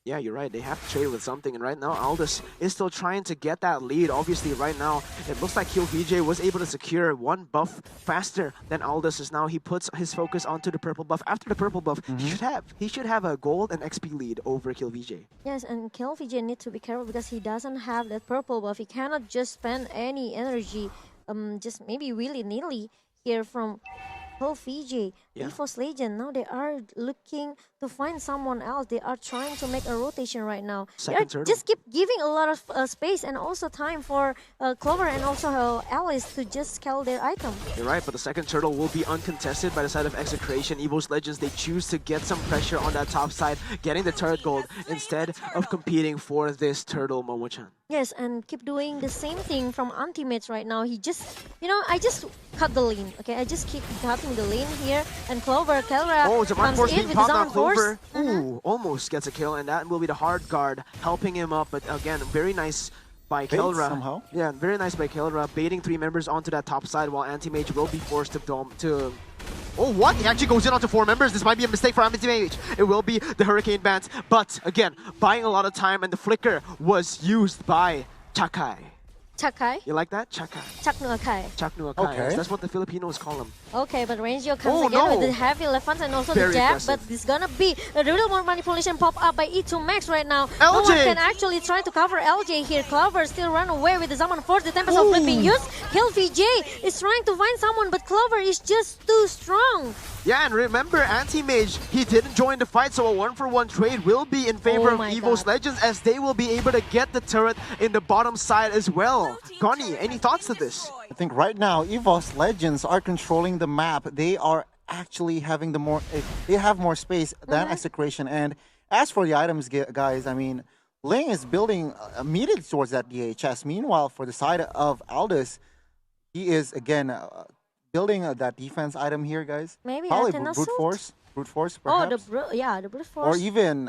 Yeah, you're right. They have to trade with something. And right now, Aldous is still trying to get that lead. Obviously, right now, it looks like Kill VJ was able to secure one buff faster than Aldous is now. He puts his focus onto the purple buff. After the purple buff, he should have a gold and XP lead over Kill VJ. Yes, and Kill VJ needs to be careful because he doesn't have that purple buff. He cannot just spend any energy, just maybe willy-nilly here from Kill VJ. Evos Legend, now they are looking to find someone else. They are trying to make a rotation right now. Just keep giving a lot of space and also time for Clover and also Alice to just scale their item. You're right, but the second turtle will be uncontested by the side of Execration. Evos Legends, they choose to get some pressure on that top side, getting the turret gold instead of competing for this turtle, Momo-chan. Yes, and keep doing the same thing from Anti-Mates right now. He just, I just cut the lane. Okay, I just keep cutting the lane here. And Clover, Kelra comes in with his own force. Ooh, almost gets a kill, and that will be the hard guard helping him up. But again, very nice by Kelra. Somehow. Yeah, very nice by Kelra, baiting 3 members onto that top side while Anti-Mage will be forced to Oh, what? He actually goes in onto 4 members. This might be a mistake for Anti-Mage. It will be the Hurricane Band. But again, buying a lot of time, and the flicker was used by Chakai. Chakai? You like that? Chakai. Chaknuakai. Chaknuakai. Okay. That's what the Filipinos call him. Okay, but Rangio comes again with the heavy left hands and also the jab, but it's gonna be a little more manipulation pop up by E2 Max right now. LJ. No one can actually try to cover LJ here. Clover still run away with the Zaman Force. The Tempest of Flip being used. Kill VJ is trying to find someone, but Clover is just too strong. Yeah, and remember, Anti-Mage, he didn't join the fight, so a 1-for-1 trade will be in favor of Evos Legends as they will be able to get the turret in the bottom side as well. Connie, any thoughts to this? I think right now, Evos Legends are controlling the map. They are actually having they have more space than Execration. And as for the items, guys, I mean, Ling is building immediately towards that DHS. Meanwhile, for the side of Aldous, he is, again, building that defense item here, guys. Maybe probably brute force, perhaps. Oh, the brute force.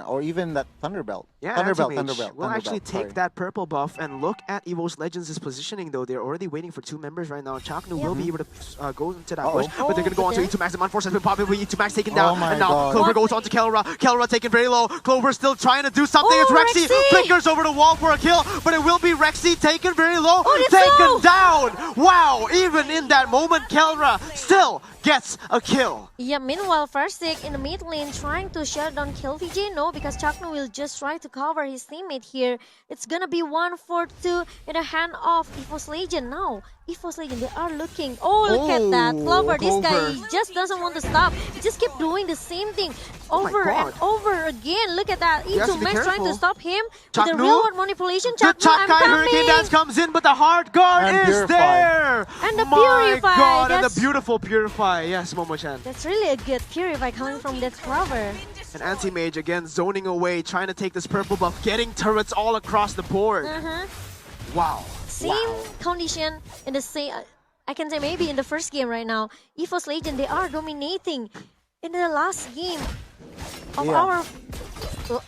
Or even that Thunderbelt. Yeah, Thunderbelt. We'll actually take that purple buff and look at Evos Legends' positioning though. They're already waiting for 2 members right now. Chaknu will be able to go into that push, but they're going to go on to E2 Max. The Man Force has been popping with E2 Max taken down, and now Clover goes on to Kelra. Kelra taken very low. Clover still trying to do something. It's Rexy. Flickers over the wall for a kill, but it will be Rexy taken very low. Taken down. Wow, even in that moment, Kelra still gets a kill. Yeah, meanwhile, Farsick in the mid lane trying to shut down Kill VJ. No, because Chaknu will just try to cover his teammate here. It's gonna be 1-4-2 in the hand of Evos Legend. Now, Evos Legend, they are looking. Oh, look at that. Clover, this guy he just doesn't want to stop. He just keep doing the same thing over and over again. Look at that. E2 Max trying to stop him with the real world manipulation. The Chaknu, I'm Chakai coming. Hurricane Dance comes in, but the hard guard And is Purify. there. And the My Purify, God, and the that's- beautiful Purify. Yes, Momo-chan. That's really a good Purify coming from that Clover. And Anti-Mage again zoning away, trying to take this purple buff, getting turrets all across the board. Wow. Same condition in the same. I can say maybe in the first game right now, Evos Legend they are dominating in the last game of our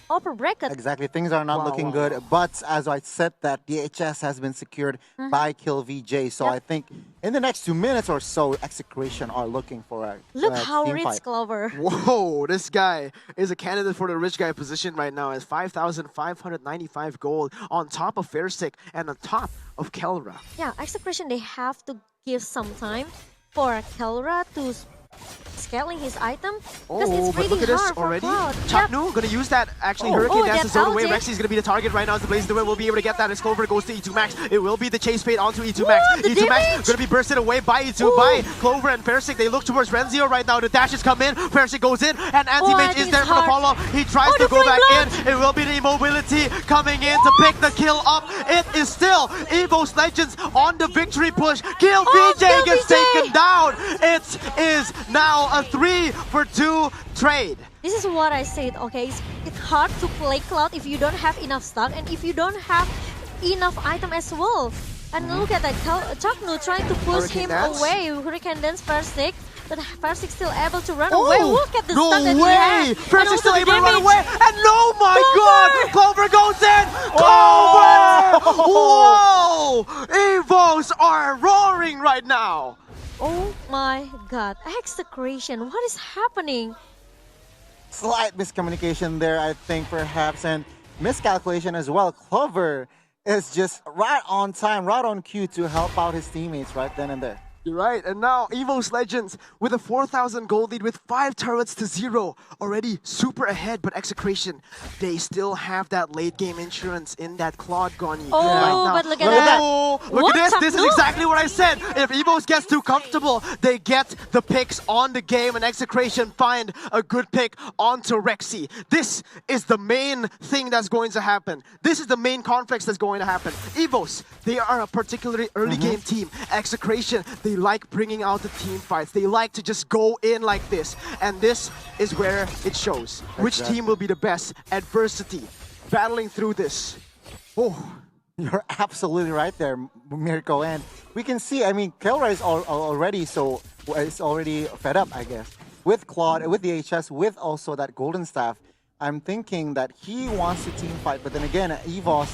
upper bracket. Exactly, things are not looking good. But as I said, that DHS has been secured by Kill VJ. So I think in the next 2 minutes or so, Execration are looking for a Look how team rich fight. Clover. Whoa, this guy is a candidate for the rich guy position right now as 5,595 gold on top of Fairstick and on top of Kelra. Yeah, Execution they have to give some time for Kelra to scaling his item because it's but really look at this hard for already. Cloud. Chaknu gonna use that actually Hurricane Dance to that's zone away. LJ. Rexy's gonna be the target right now as the Blaze Duet will be able to get that as Clover goes to E2 Max. It will be the chase fade onto E2 Max. the E2 Max damage! gonna be bursted away by E2 by Clover and Fairstick. They look towards Renzio right now. The dashes come in. Fairstick goes in and I Anti-Mage think is there it's for the hard. follow. He tries to the go flame back blood! in. It will be the immobility coming in to pick the kill up. It is still Evos Legends on the victory push. Kill VJ Kill gets VJ! taken down. It is now a 3-for-2 trade. This is what I said, okay? It's hard to play Cloud if you don't have enough stock and if you don't have enough item as well. And look at that, Chaknu trying to push Hurricane him Dance. away. Hurricane Dance Farsick, but Farsick still able to run away. Look at the no stock that he way! has. And Fairstick's also still the able to run damage. away, and no, my God! Clover goes in! Clover! Whoa! Evos are roaring right now! Oh my God, Execration, what is happening? Slight miscommunication there, I think, perhaps, and miscalculation as well. Clover is just right on time, right on cue to help out his teammates right then and there. You're right, and now Evos Legends with a 4,000 gold lead with 5 turrets to 0. Already super ahead, but Execration, they still have that late game insurance in that Claude Goni Oh, right now. but look at that. Oh, look What at this. This is Chaknu? exactly what I said. If Evos gets too comfortable, they get the picks on the game, and Execration find a good pick onto Rexy. This is the main thing that's going to happen. This is the main conflicts that's going to happen. Evos, they are a particularly early game team. Execration, they like bringing out the team fights. They like to just go in like this. And this is where it shows. Which team will be the best? Adversity. Battling through this. Oh. You're absolutely right there, Mirko. And we can see, I mean, Kelra is already fed up, I guess. With Claude, with the HS, with also that Golden Staff. I'm thinking that he wants to team fight, but then again, Evos,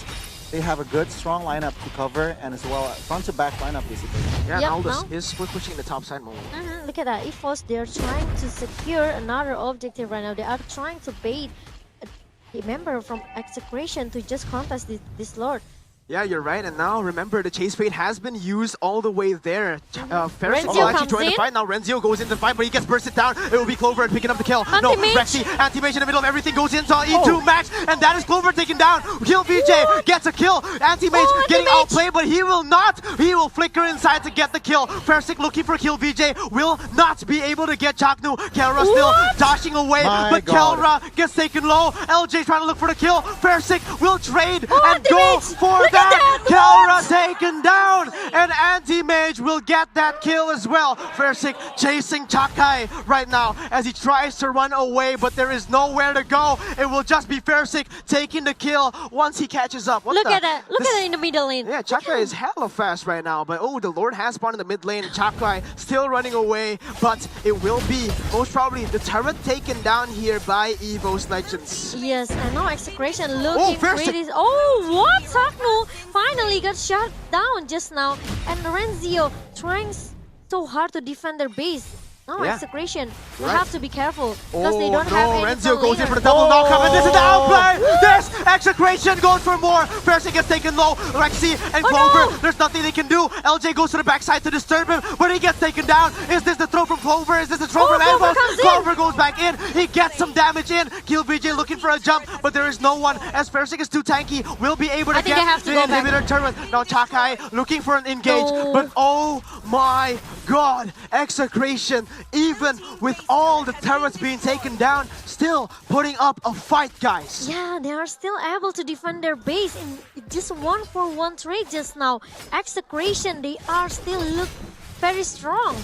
they have a good, strong lineup to cover, and as well, front-to-back lineup, basically. Yeah, Yep, Aldous no? is pushing the top side mode. Look at that, Evos, they're trying to secure another objective right now. They are trying to bait a member from Execration to just contest this Lord. Yeah, you're right. And now, remember, the chase fade has been used all the way there. Fairstick Renzio will actually comes join the in. fight. Now Renzio goes into the fight, but he gets bursted down. It will be Clover and picking up the kill. No, Anti-Mage. Rexy, Anti-Mage in the middle of everything goes into E2 Max, and that is Clover taken down. Kill VJ gets a kill. Anti-Mage getting Anti-Mage. outplayed, but he will not. He will flicker inside to get the kill. Fairstick looking for Kill VJ, will not be able to get Chaknu. Kelra still dashing away, My but God. Kelra gets taken low. LJ trying to look for the kill. Fairstick will trade and go Anti-Mage. for Look at that. that. Kelra taken down, and Anti-Mage will get that kill as well. Fairstick chasing Chakai right now as he tries to run away, but there is nowhere to go. It will just be Fairstick taking the kill once he catches up. What Look the- at that. Look this- at that in the middle lane. Yeah, Chakai is hella fast right now, but oh, the Lord has spawned in the mid lane. Chakai still running away, but it will be most probably the turret taken down here by Evos Legends. Yes, and now Execration looking Fairstick. pretty. Oh, what? Chaknu finally got shot down just now. And Renzio trying so hard to defend their base. Now Yeah. Execration, you Right. have to be careful because they don't no, have any Renzio goes in laner. for the double knockup, and this is the outplay! This Execration goes for more. Fersic gets taken low. Rexy and Clover, there's nothing they can do. LJ goes to the backside to disturb him, but he gets taken down. Is this the throw from Clover? Is this the throw from Evos? Clover goes back in. He gets some damage in. Kill VJ looking for a jump, but there is no one as Fersic is too tanky. Will be able to get the inhibitor turret. Now Chakai looking for an engage, but oh my god, Execration, even with all the turrets being taken down, still putting up a fight, guys. Yeah, they are still able to defend their base in just 1-for-1 trade just now. Execration, they are still look very strong.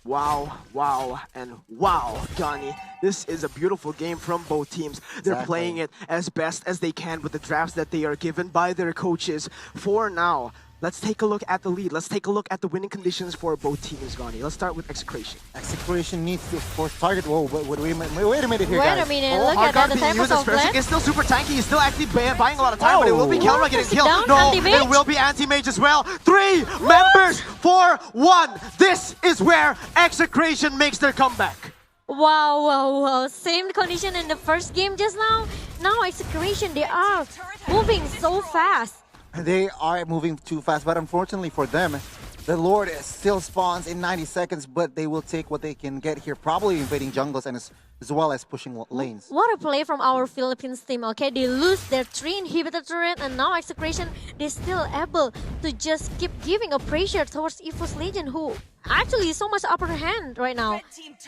Wow, wow, and wow, Gani. This is a beautiful game from both teams. They're playing it as best as they can with the drafts that they are given by their coaches. For now, let's take a look at the lead. Let's take a look at the winning conditions for both teams, Gani. Let's start with Execration. Execration needs to, of course, target. Whoa, wait a minute here, Wait guys. a minute, look at that. The type of Fersic is still super tanky. He's still actually buying a lot of time, but it will be Kelra getting killed. No, it will be Anti-Mage as well. 3 members for 1. This is where Execration makes their comeback. Wow. Same condition in the first game just now. Now Execration, they are moving so fast. They are moving too fast, but unfortunately for them, the Lord still spawns in 90 seconds, but they will take what they can get here, probably invading jungles and as well as pushing lanes. What a play from our Philippines team, okay? They lose their 3 inhibitor turret, and now Execration, they're still able to just keep giving a pressure towards Evos Legend, who actually is so much upper hand right now.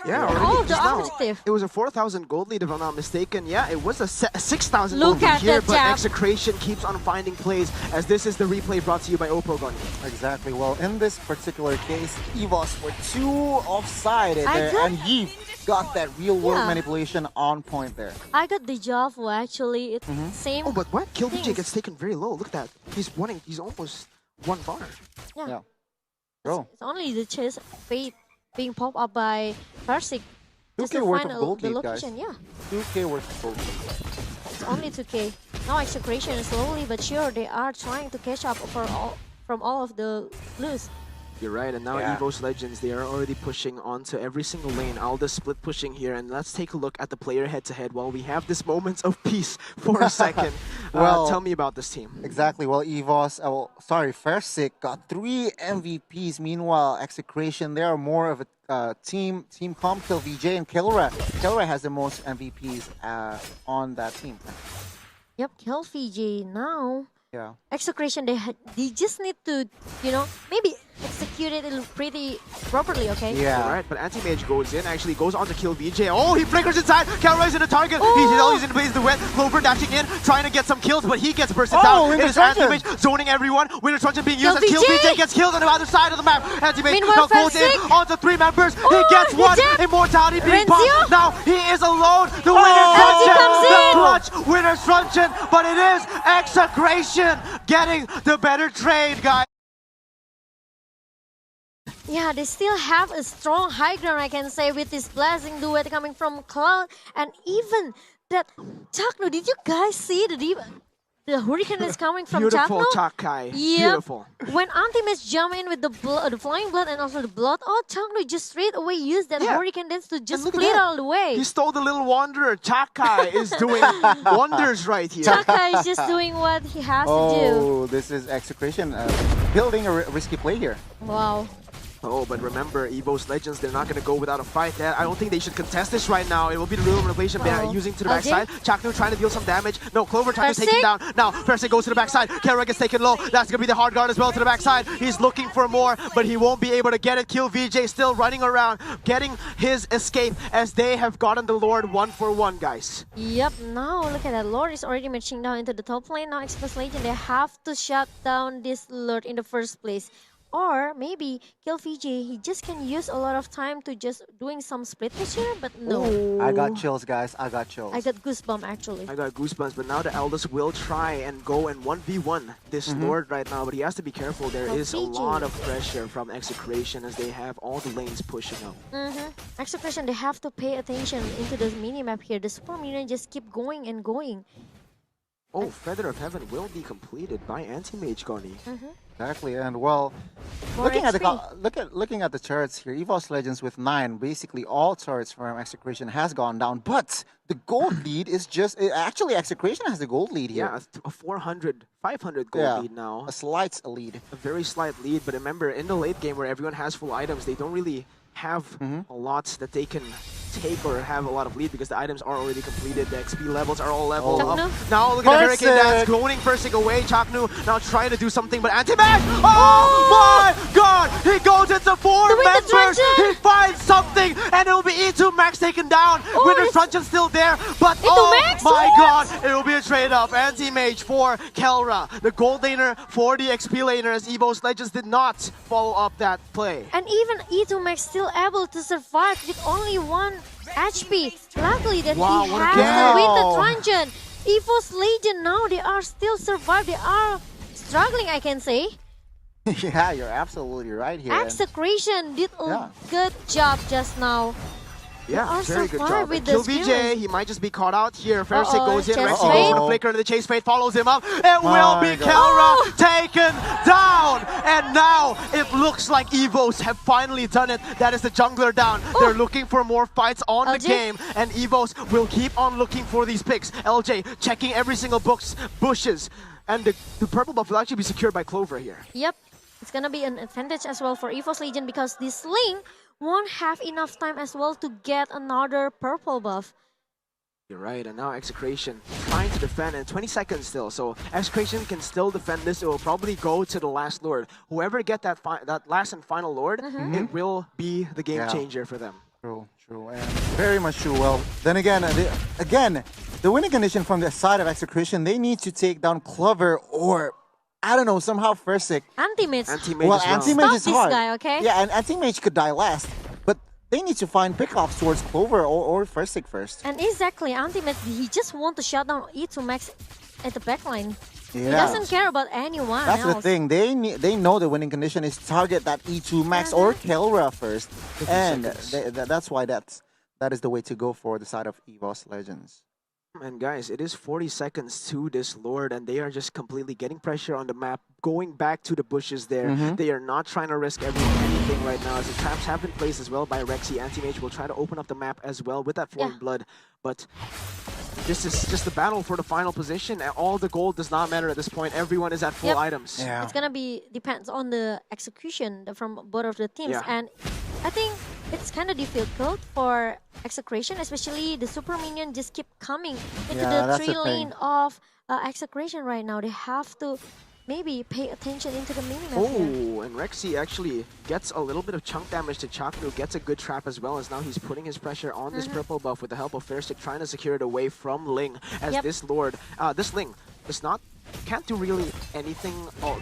Yeah, all of the now, objective. it was a 4,000 gold lead if I'm not mistaken. Yeah, it was a 6,000 Look gold lead at here, the but jab. Execration keeps on finding plays as this is the replay brought to you by Opro Gani. Exactly. Well, in this particular case, Evos were 2 offside there, and Yves got that real-world manipulation on point there. I got the Java actually. It's same. Oh, but what? Kill VJ gets taken very low. Look at that. He's winning. He's almost 1 bar. Yeah. It's only the chase fate being popped up by Fersic. 2K worth of gold lead, guys. Yeah. 2K worth of gold. It's only 2K. Now Execration, slowly but sure, they are trying to catch up from all of the blues. You're right, and now Evos Legends, they are already pushing onto every single lane. Alda split pushing here, and let's take a look at the player head-to-head while we have this moment of peace for a second. Well, tell me about this team. Exactly. Well, Evos, Fersic got 3 MVPs. Meanwhile, Execration, they are more of a team comp. Kill VJ and Kelra. Kelra has the most MVPs on that team. Yep, Kill VJ now. Yeah. Execration, they just need to, maybe execute it pretty properly, okay? Yeah. All right, but Anti-Mage goes in, actually goes on to kill VJ. Oh, he flickers inside. Kelra is in the target. He's in the wet. Clover dashing in, trying to get some kills, but he gets bursted down. It is Anti-Mage zoning everyone. Winter Truncheon being used, and Kill VJ gets killed on the other side of the map. Anti-Mage now goes in onto 3 members. He gets 1. Immortality being popped. Now he is alone. The Winter Truncheon, the clutch Winter Truncheon, but it is Execration getting the better trade, guys. Yeah, they still have a strong high ground, I can say, with this blazing duet coming from Cloud, and even that Chakno. Did you guys see the hurricane is coming from Beautiful Chakno? Chakai. Yep. Beautiful. When Anti-Mage jump in with the flying blood and also the blood, Chakno just straight away used that hurricane dance to just split all the way. He stole the little wanderer. Chakai is doing wonders right here. Chakai is just doing what he has to do. Oh, this is Execration building a risky play here. Wow. Oh, but remember, Evos Legends, they're not going to go without a fight. I don't think they should contest this right now. It will be the real revelation using to the backside. Chakno trying to deal some damage. No, Clover trying to take him down. Now, Fersic goes to the backside. Kelra gets taken low. That's going to be the hard guard as well to the backside. He's looking for more, but he won't be able to get it. Kill VJ still running around, getting his escape as they have gotten the Lord 1 for 1, guys. Yep, now look at that. Lord is already marching down into the top lane. Now Express Legend, they have to shut down this Lord in the first place. Or maybe Kill VJ, he just can use a lot of time to just doing some split push here, but no. Ooh. I got chills, guys. I got chills. I got goosebumps, actually. I got goosebumps, but now the Eldest will try and go and 1v1 this Lord right now, but he has to be careful. There is a lot of pressure from Execration as they have all the lanes pushing up. Execration, they have to pay attention into the mini-map here. The super minion just keep going and going. Oh, Feather of Heaven will be completed by Anti-Mage Goni. Exactly, and well, More looking at XP. looking at the turrets here, Evos Legends with 9, basically all turrets from Execration has gone down, but the gold lead is actually Execration has the gold lead here. Yeah, a 400, 500 gold lead now. A slight lead. A very slight lead, but remember, in the late game where everyone has full items, they don't really have a lot that they can take or have a lot of lead because the items are already completed. The XP levels are all leveled up. Now look at the Hurricane Dance, cloning Versick away. Chaknu now trying to do something, but Anti-Mag! Oh my god! He goes into 4 members! He finds something, and it'll be E2 Max taken down. Winter Truncheon still there, but oh my god! It will be a trade-up. Anti-Mage for Kelra, the gold laner for the XP laner, as Evos Legends did not follow up that play. And even E2 Max still able to survive with only 1 HP. Luckily that he has the Winter Truncheon. Evos Legend now, they are still survive. They are struggling, I can say. Yeah, you're absolutely right here. Execration did a good job just now. Yeah, very good job. With Kill the VJ, he might just be caught out here. Versick goes in, Rexy Fade. goes for the flicker, and the Chase Fade follows him up. It will be Kelra taken down. And now it looks like Evos have finally done it. That is the jungler down. They're looking for more fights on the game, and Evos will keep on looking for these picks. LJ checking every single bushes, and the purple buff will actually be secured by Clover here. Yep, it's gonna be an advantage as well for Evos Legend because this Ling won't have enough time as well to get another purple buff. You're right, and now Execration trying to defend in 20 seconds still. So Execration can still defend this. It will probably go to the last Lord. Whoever get that last and final Lord, it will be the game changer for them. True, and very much true. Well, then again, the winning condition from the side of Execration, they need to take down Clover or I don't know, somehow Versick. Anti-Mage. Well, Anti-Mage is hard. This guy, okay? Yeah, and Anti-Mage could die last. But they need to find pickoffs towards Clover or Versick first. And exactly, Anti-Mage, he just wants to shut down E2 Max at the backline. Yeah. He doesn't care about anyone That's else. the thing. They know the winning condition is target that E2 Max or Kelra first. And that's why that is the way to go for the side of Evos Legends. And guys, it is 40 seconds to this Lord, and they are just completely getting pressure on the map, going back to the bushes there. They are not trying to risk anything right now, as the traps have been placed as well by Rexy. Anti-Mage will try to open up the map as well with that Flowing Blood, but this is just the battle for the final position, and all the gold does not matter at this point. Everyone is at full items. Yeah. It's gonna be depends on the execution from both of the teams, and I think it's kind of difficult for Execration, especially the super minion just keep coming into the 3 lane of Execration right now. They have to maybe pay attention into the minimap here. And Rexy actually gets a little bit of chunk damage to Chaknu, gets a good trap as well, as now he's putting his pressure on this purple buff with the help of Fairstick, trying to secure it away from Ling, as this Ling can't do really anything,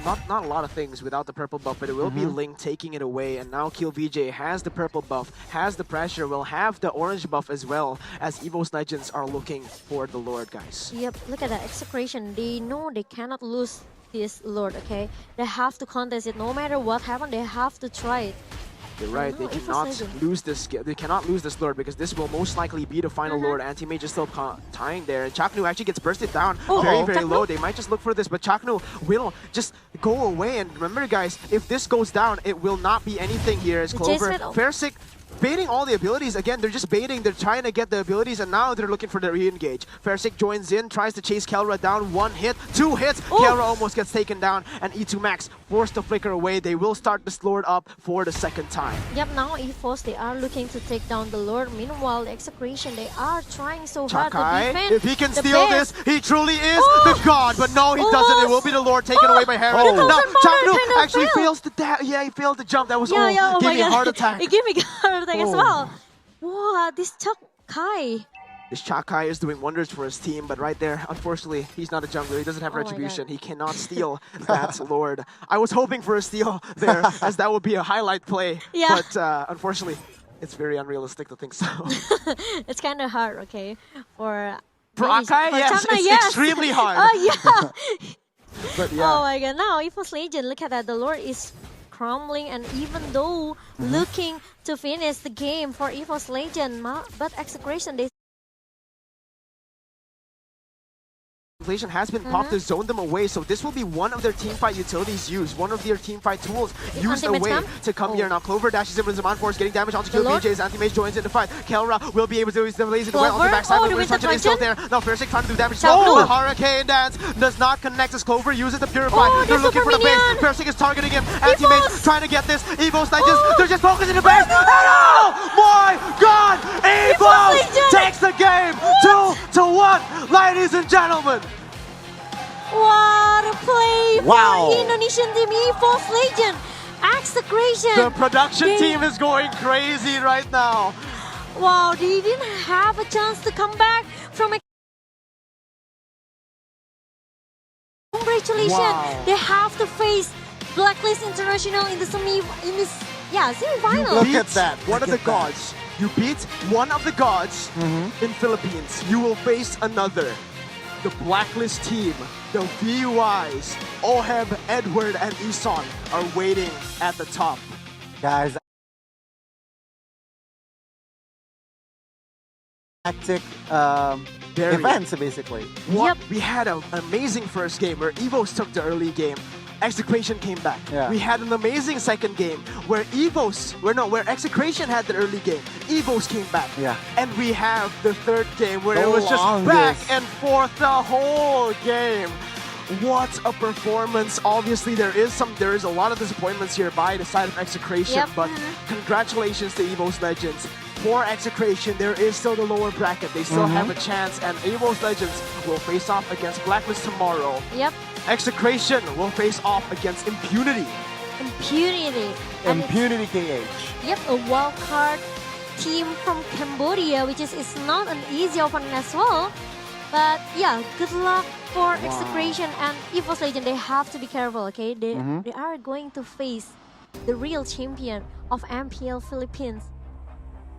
not a lot of things without the purple buff, but it will be Ling taking it away, and now Kill VJ has the purple buff, has the pressure, will have the orange buff as well, as Evos Legends are looking for the Lord, guys. Yep, look at that Execration. They know they cannot lose this Lord, okay? They have to contest it. No matter what happens, they have to try it. You're right, they cannot lose this. They cannot lose this Lord because this will most likely be the final Lord. Anti-Mage is still tying there, and Chaknu actually gets bursted down very low. They might just look for this, but Chaknu will just go away. And remember, guys, if this goes down, it will not be anything here. As Clover, Fairstick baiting all the abilities. Again, they're just baiting. They're trying to get the abilities, and now they're looking for the re-engage. Fairstick joins in, tries to chase Kelra down. 1 hit, 2 hits. Kelra almost gets taken down, and E2 Max forced to flicker away. They will start this Lord up for the second time. Yep, now Evos, they are looking to take down the Lord. Meanwhile, the Execration, they are trying so hard to defend. If he can steal this, he truly is the god. But no, he doesn't. It will be the Lord taken away by Herod. Now, Chaknu actually fails to he failed to jump. That was gave me a heart attack. It gave me a heart attack as well. Wow, this Chakai. This Chakai is doing wonders for his team, but right there, unfortunately, he's not a jungler. He doesn't have retribution. He cannot steal that Lord. I was hoping for a steal there, as that would be a highlight play. But unfortunately, it's very unrealistic to think so. It's kind of hard, okay? For Akai, yes, it's extremely hard. But oh my god, now Evos Legend, look at that. The Lord is crumbling, and even though looking to finish the game for Evos Legend, but Execration, they Inflation has been popped to zone them away, so this will be one of their teamfight utilities used, one of their teamfight tools used away to come here. Now Clover dashes in with Zaman Force, getting damage onto QBJ's anti-mage joins in the fight. Kelra will be able to use the laser to on the backside, but Winter Truncheon is still there. Now Fairstic trying to do damage. But Hurricane Dance does not connect as Clover uses the Purify. They're looking for the base. Fairstic is targeting him. Anti-mage trying to get this. Evos Legends, they're just focusing the base. And oh my god! Evos takes the game 2-1, ladies and gentlemen. What a play for Indonesian team Evos Legend. Execration. The production team is going crazy right now. Wow, they didn't have a chance to come back from a... Congratulations. Wow. They have to face Blacklist International in the semi-final. Look at that. One of the gods. You beat one of the gods in Philippines. You will face another. The Blacklist team, the VUIs, Oheb, Edward, and Isan are waiting at the top. Guys, tactic events, basically. Yep. We had an amazing first game where Evos took the early game. Execration came back. Yeah. We had an amazing second game where where Execration had the early game. Evos came back. Yeah. And we have the third game where it was just back and forth the whole game. What a performance. Obviously there is a lot of disappointments here by the side of Execration, but congratulations to Evos Legends. For Execration, there is still the lower bracket. They still have a chance, and Evos Legends will face off against Blacklist tomorrow. Yep. Execration will face off against Impunity. Impunity KH. Yep, a wildcard team from Cambodia, which is not an easy opponent as well. But yeah, good luck for Execration and Evos Legend. They have to be careful, okay? They are going to face the real champion of MPL Philippines.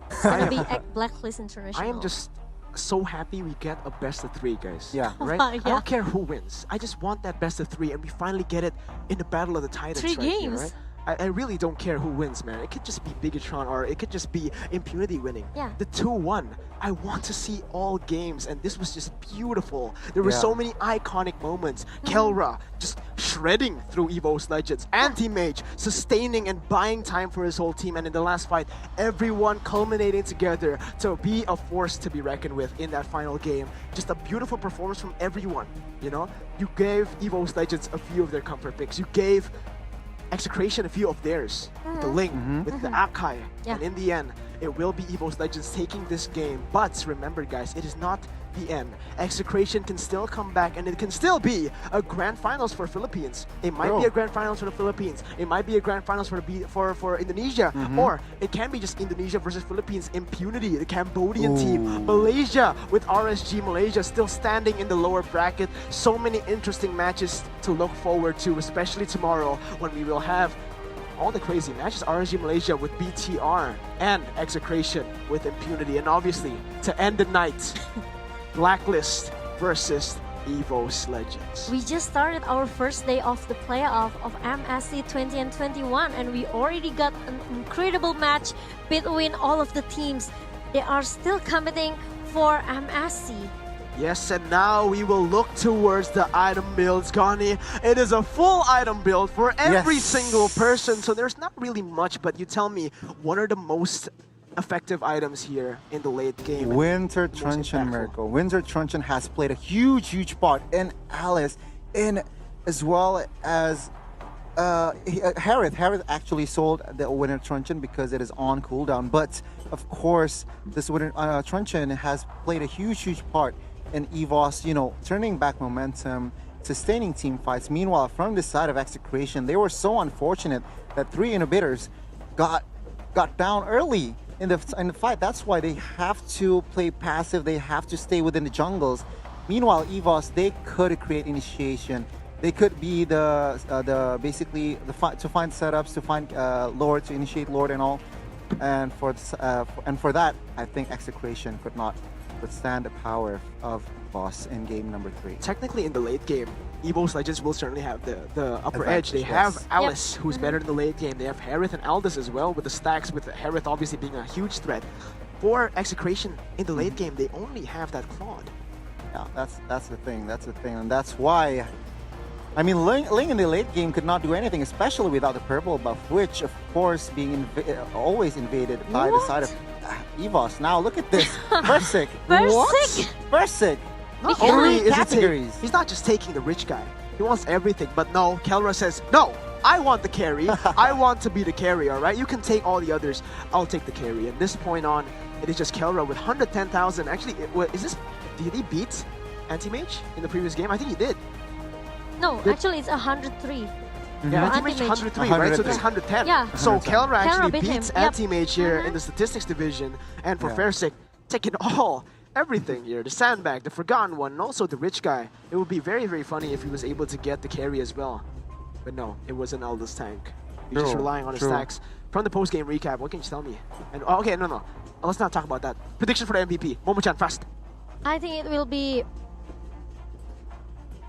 It's gonna be at Blacklist International. I am just so happy we get a best of 3, guys. Yeah. Right? I don't care who wins. I just want that best of 3, and we finally get it in the Battle of the Titans. 3 right here, games. right? I really don't care who wins, man. It could just be Bigatron or it could just be Impunity winning. Yeah. The 2-1. I want to see all games, and this was just beautiful. There were so many iconic moments. Kelra just shredding through Evos Legends. Anti-Mage sustaining and buying time for his whole team. And in the last fight, everyone culminating together to be a force to be reckoned with in that final game. Just a beautiful performance from everyone, you know? You gave Evos Legends a few of their comfort picks. You gave Execration a few of theirs, with the Ling, with the Akai, and in the end, it will be Evos Legends taking this game. But remember, guys, it is not the end. Execration can still come back, and it can still be a grand finals for Philippines. It might be a grand finals for the Philippines. It might be a grand finals for Indonesia, or it can be just Indonesia versus Philippines. Impunity, the Cambodian team, Malaysia with RSG Malaysia still standing in the lower bracket. So many interesting matches to look forward to, especially tomorrow when we will have all the crazy matches. RSG Malaysia with BTR and Execration with Impunity, and obviously to end the night, Blacklist versus Evos Legends. We just started our first day of the playoff of MSC 20 and 21, and we already got an incredible match between all of the teams. They are still competing for MSC. Yes, and now we will look towards the item builds, Connie. It is a full item build for every single person, so there's not really much, but you tell me, what are the most effective items here in the late game? Winter Truncheon, Mirko. Winter Truncheon has played a huge part in Alice, as well as Harith. Harith actually sold the Winter Truncheon because it is on cooldown, but of course, this Winter Truncheon has played a huge part in Evos, you know, turning back momentum, sustaining team fights. Meanwhile, from the side of Execration, they were so unfortunate that 3 inhibitors got down early in the fight. That's why they have to play passive. They have to stay within the jungles. Meanwhile, Evos, they could create initiation. They could be to find setups, to find lord, to initiate lord and all. And for that, I think Execration could not withstand the power of Boss in game number 3. Technically, in the late game, Evos Legends will certainly have the upper edge. They have Alice, who's better in the late game. They have Harith and Aldous as well, with the stacks, with Harith obviously being a huge threat. For Execration in the late game, they only have that Claude. Yeah, that's the thing. That's the thing, and that's why. I mean, Ling in the late game could not do anything, especially without the purple buff, which, of course, being always invaded by the side of Evos. Now, look at this. Versik. Versik? Versik. Not Because- only is he categories. he's not just taking the rich guy. He wants everything. But no, Kelra says, no, I want the carry. I want to be the carry, all right? You can take all the others. I'll take the carry. And this point on, it is just Kelra with 110,000. Actually, did he beat Anti-Mage in the previous game? I think he did. No, actually it's 103. Yeah, Anti-Mage Anti-Mage. 103, right? So this is 110. Yeah. So Kelra actually beat him. beats Yep. Anti-Mage here in the statistics division. And for Yeah. Versik, taking everything here. The Sandbag, the Forgotten One, and also the Rich Guy. It would be very, very funny if he was able to get the carry as well. But no, it was an Aldous tank. He's just True, relying on his true. stacks. From the post-game recap, what can you tell me? And okay, no. Let's not talk about that. Prediction for the MVP. Momo-chan, fast. I think it will be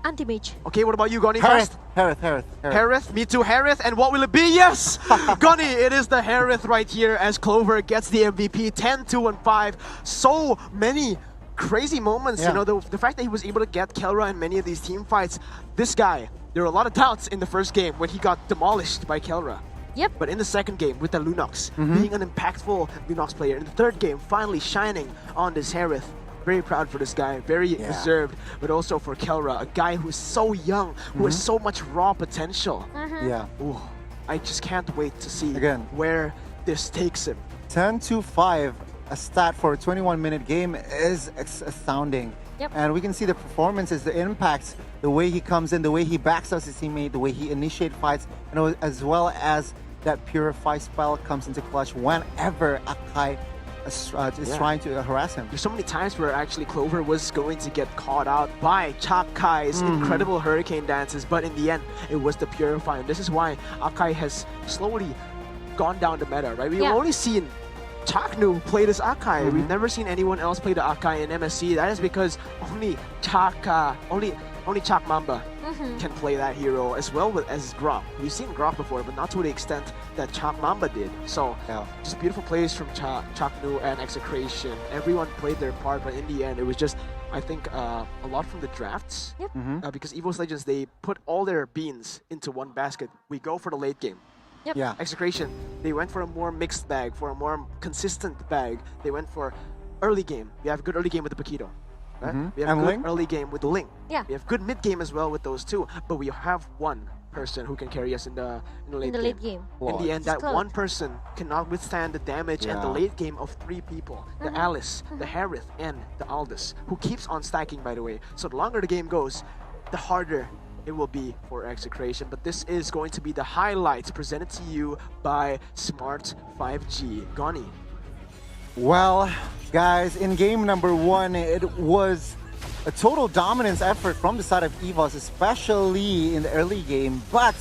Anti-Mage. Okay, what about you, Goni? Harith. Fast. Harith. Harith, me too, Harith. And what will it be? Yes! Gunny, it is the Harith right here as Clover gets the MVP. 10, 2, and 5. So many crazy moments. Yeah. You know, the fact that he was able to get Kelra in many of these team fights. This guy, there were a lot of doubts in the first game when he got demolished by Kelra. Yep. But in the second game with the Lunox, being an impactful Lunox player. In the third game, finally shining on this Harith. Very proud for this guy, very reserved, but also for Kelra, a guy who's so young, who has so much raw potential. Yeah. Ooh, I just can't wait to see Again. where this takes him. 10-5, a stat for a 21-minute game is astounding. Yep. And we can see the performances, the impacts, the way he comes in, the way he backs us his teammate, the way he initiates fights, and as well as that Purify spell comes into clutch whenever Akai is trying to harass him. There's so many times where actually Clover was going to get caught out by Chakai's incredible hurricane dances, but in the end, it was the Purify. And this is why Akai has slowly gone down the meta, right? We've only seen Chaknu play this Akai. We've never seen anyone else play the Akai in MSC. That is because only Chak Mamba can play that hero as well as Grok. We've seen Grok before, but not to the extent that Chak Mamba did. So just beautiful plays from Chaknu and Execration. Everyone played their part, but in the end, it was just, I think, a lot from the drafts. Yep. Because Evos Legends, they put all their beans into one basket. We go for the late game. Yep. Yeah. Execration, they went for a more mixed bag, for a more consistent bag. They went for early game. We have a good early game with the Paquito. Right? We have And a good Ling? early game with the Ling. Yeah. We have good mid game as well with those two. But we have one person who can carry us in the late In the game. late game. In the end, that close. one person cannot withstand the damage and the Yeah. late game of three people. The Alice, the Harith, and the Aldous, who keeps on stacking, by the way. So the longer the game goes, the harder it will be for Execration. But this is going to be the highlights presented to you by Smart 5G. Goni. Well, guys, in game number 1, it was a total dominance effort from the side of Evos, especially in the early game, but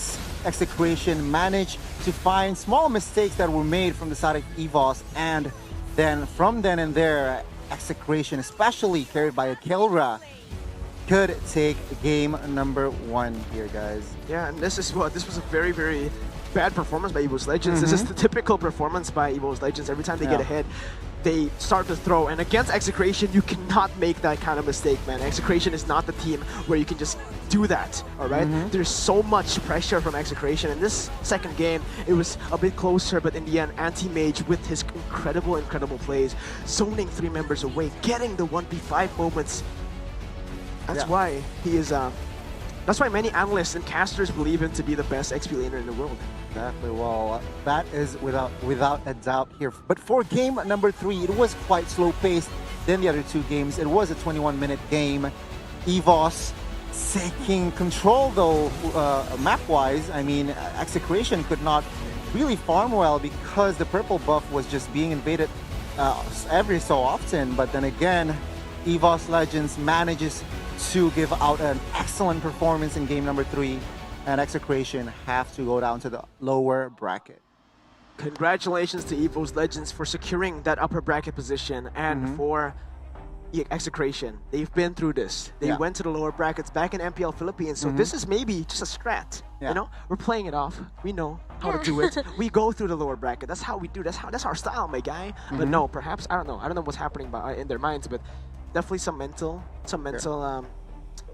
Execration managed to find small mistakes that were made from the side of Evos, and then from then and there, Execration, especially carried by a Kelra, could take game number 1 here, guys. Yeah, and this was a very, very bad performance by Evos Legends. This is the typical performance by Evos Legends. Every time they get ahead, they start to throw. And against Execration, you cannot make that kind of mistake, man. Execration is not the team where you can just do that, all right? There's so much pressure from Execration. In this second game, it was a bit closer, but in the end, Anti-Mage with his incredible plays, zoning 3 members away, getting the 1v5 moments. That's why he is... That's why many analysts and casters believe him to be the best XP laner in the world. Exactly. Well, that is without a doubt here. But for game number 3, it was quite slow-paced than the other 2 games. It was a 21-minute game. Evos taking control, though, map-wise. I mean, Execration could not really farm well because the purple buff was just being invaded every so often. But then again, Evos Legends manages to give out an excellent performance in game number 3, and Execration have to go down to the lower bracket. Congratulations to Evos Legends for securing that upper bracket position, and for Execration. They've been through this. They went to the lower brackets back in MPL Philippines, so this is maybe just a strat. You know, we're playing it off. We know how to do it. We go through the lower bracket. That's how we do. That's our style, my guy. But no, perhaps I don't know. I don't know what's happening in their minds, but definitely some mental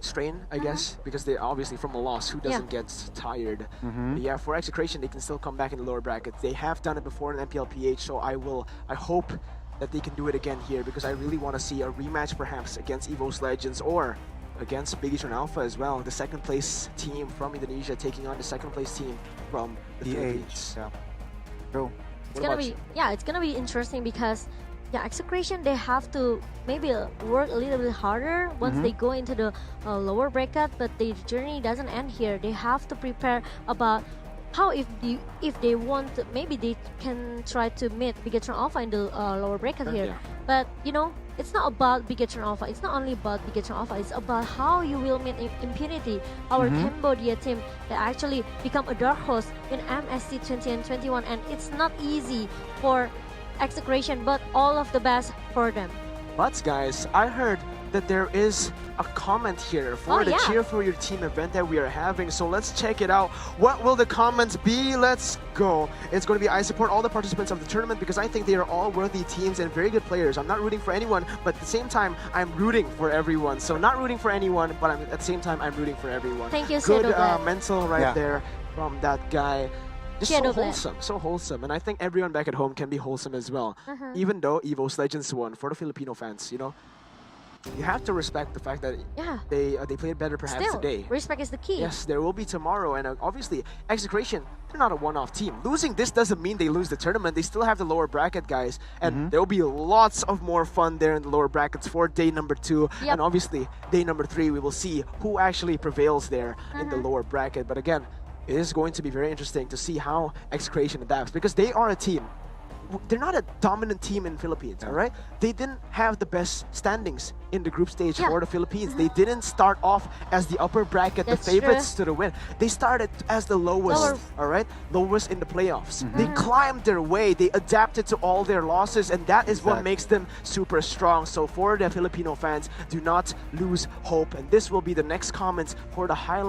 strain, I guess, because they're obviously from a loss. Who doesn't get tired? But yeah, for Execration, they can still come back in the lower brackets. They have done it before in MPLPH, so I hope that they can do it again here, because I really want to see a rematch perhaps against Evos Legends or against Big Eastern Alpha as well. The second place team from Indonesia taking on the second place team from the Philippines. Yeah. True. It's gonna be interesting because Execration, they have to maybe work a little bit harder once they go into the lower bracket, but the journey doesn't end here. They have to prepare about how if they want, maybe they can try to meet Big Eastern Alpha in the lower bracket here. But you know, it's not about Big Eastern Alpha. It's not only about Big Eastern Alpha. It's about how you will meet Impunity, our Cambodia team that actually become a dark horse in MSC 2021, and it's not easy for Execration, but all of the best for them. But guys, I heard that there is a comment here for the Cheer for Your Team event that we are having, so let's check it out. What will the comments be? Let's go. It's going to be, I support all the participants of the tournament because I think they are all worthy teams and very good players. I'm not rooting for anyone, but at the same time, I'm rooting for everyone. So not rooting for anyone, but at the same time, I'm rooting for everyone. Thank you, good mental there from that guy. Just so wholesome, and I think everyone back at home can be wholesome as well. Even though Evos Legends won, for the Filipino fans, you know, you have to respect the fact that they played better perhaps today. Respect is the key. Yes, there will be tomorrow, and obviously Execration, they're not a one-off team. Losing this doesn't mean they lose the tournament. They still have the lower bracket, guys, and there will be lots of more fun there in the lower brackets for day number 2, and obviously day number 3 we will see who actually prevails there in the lower bracket. But again, it is going to be very interesting to see how Execration adapts, because they are a team. They're not a dominant team in Philippines, all right? They didn't have the best standings in the group stage for the Philippines. They didn't start off as the upper bracket, the favorites to the win. They started as the lowest, all right? Lowest in the playoffs. They climbed their way. They adapted to all their losses, and that is what makes them super strong. So for the Filipino fans, do not lose hope. And this will be the next comments for the highlight.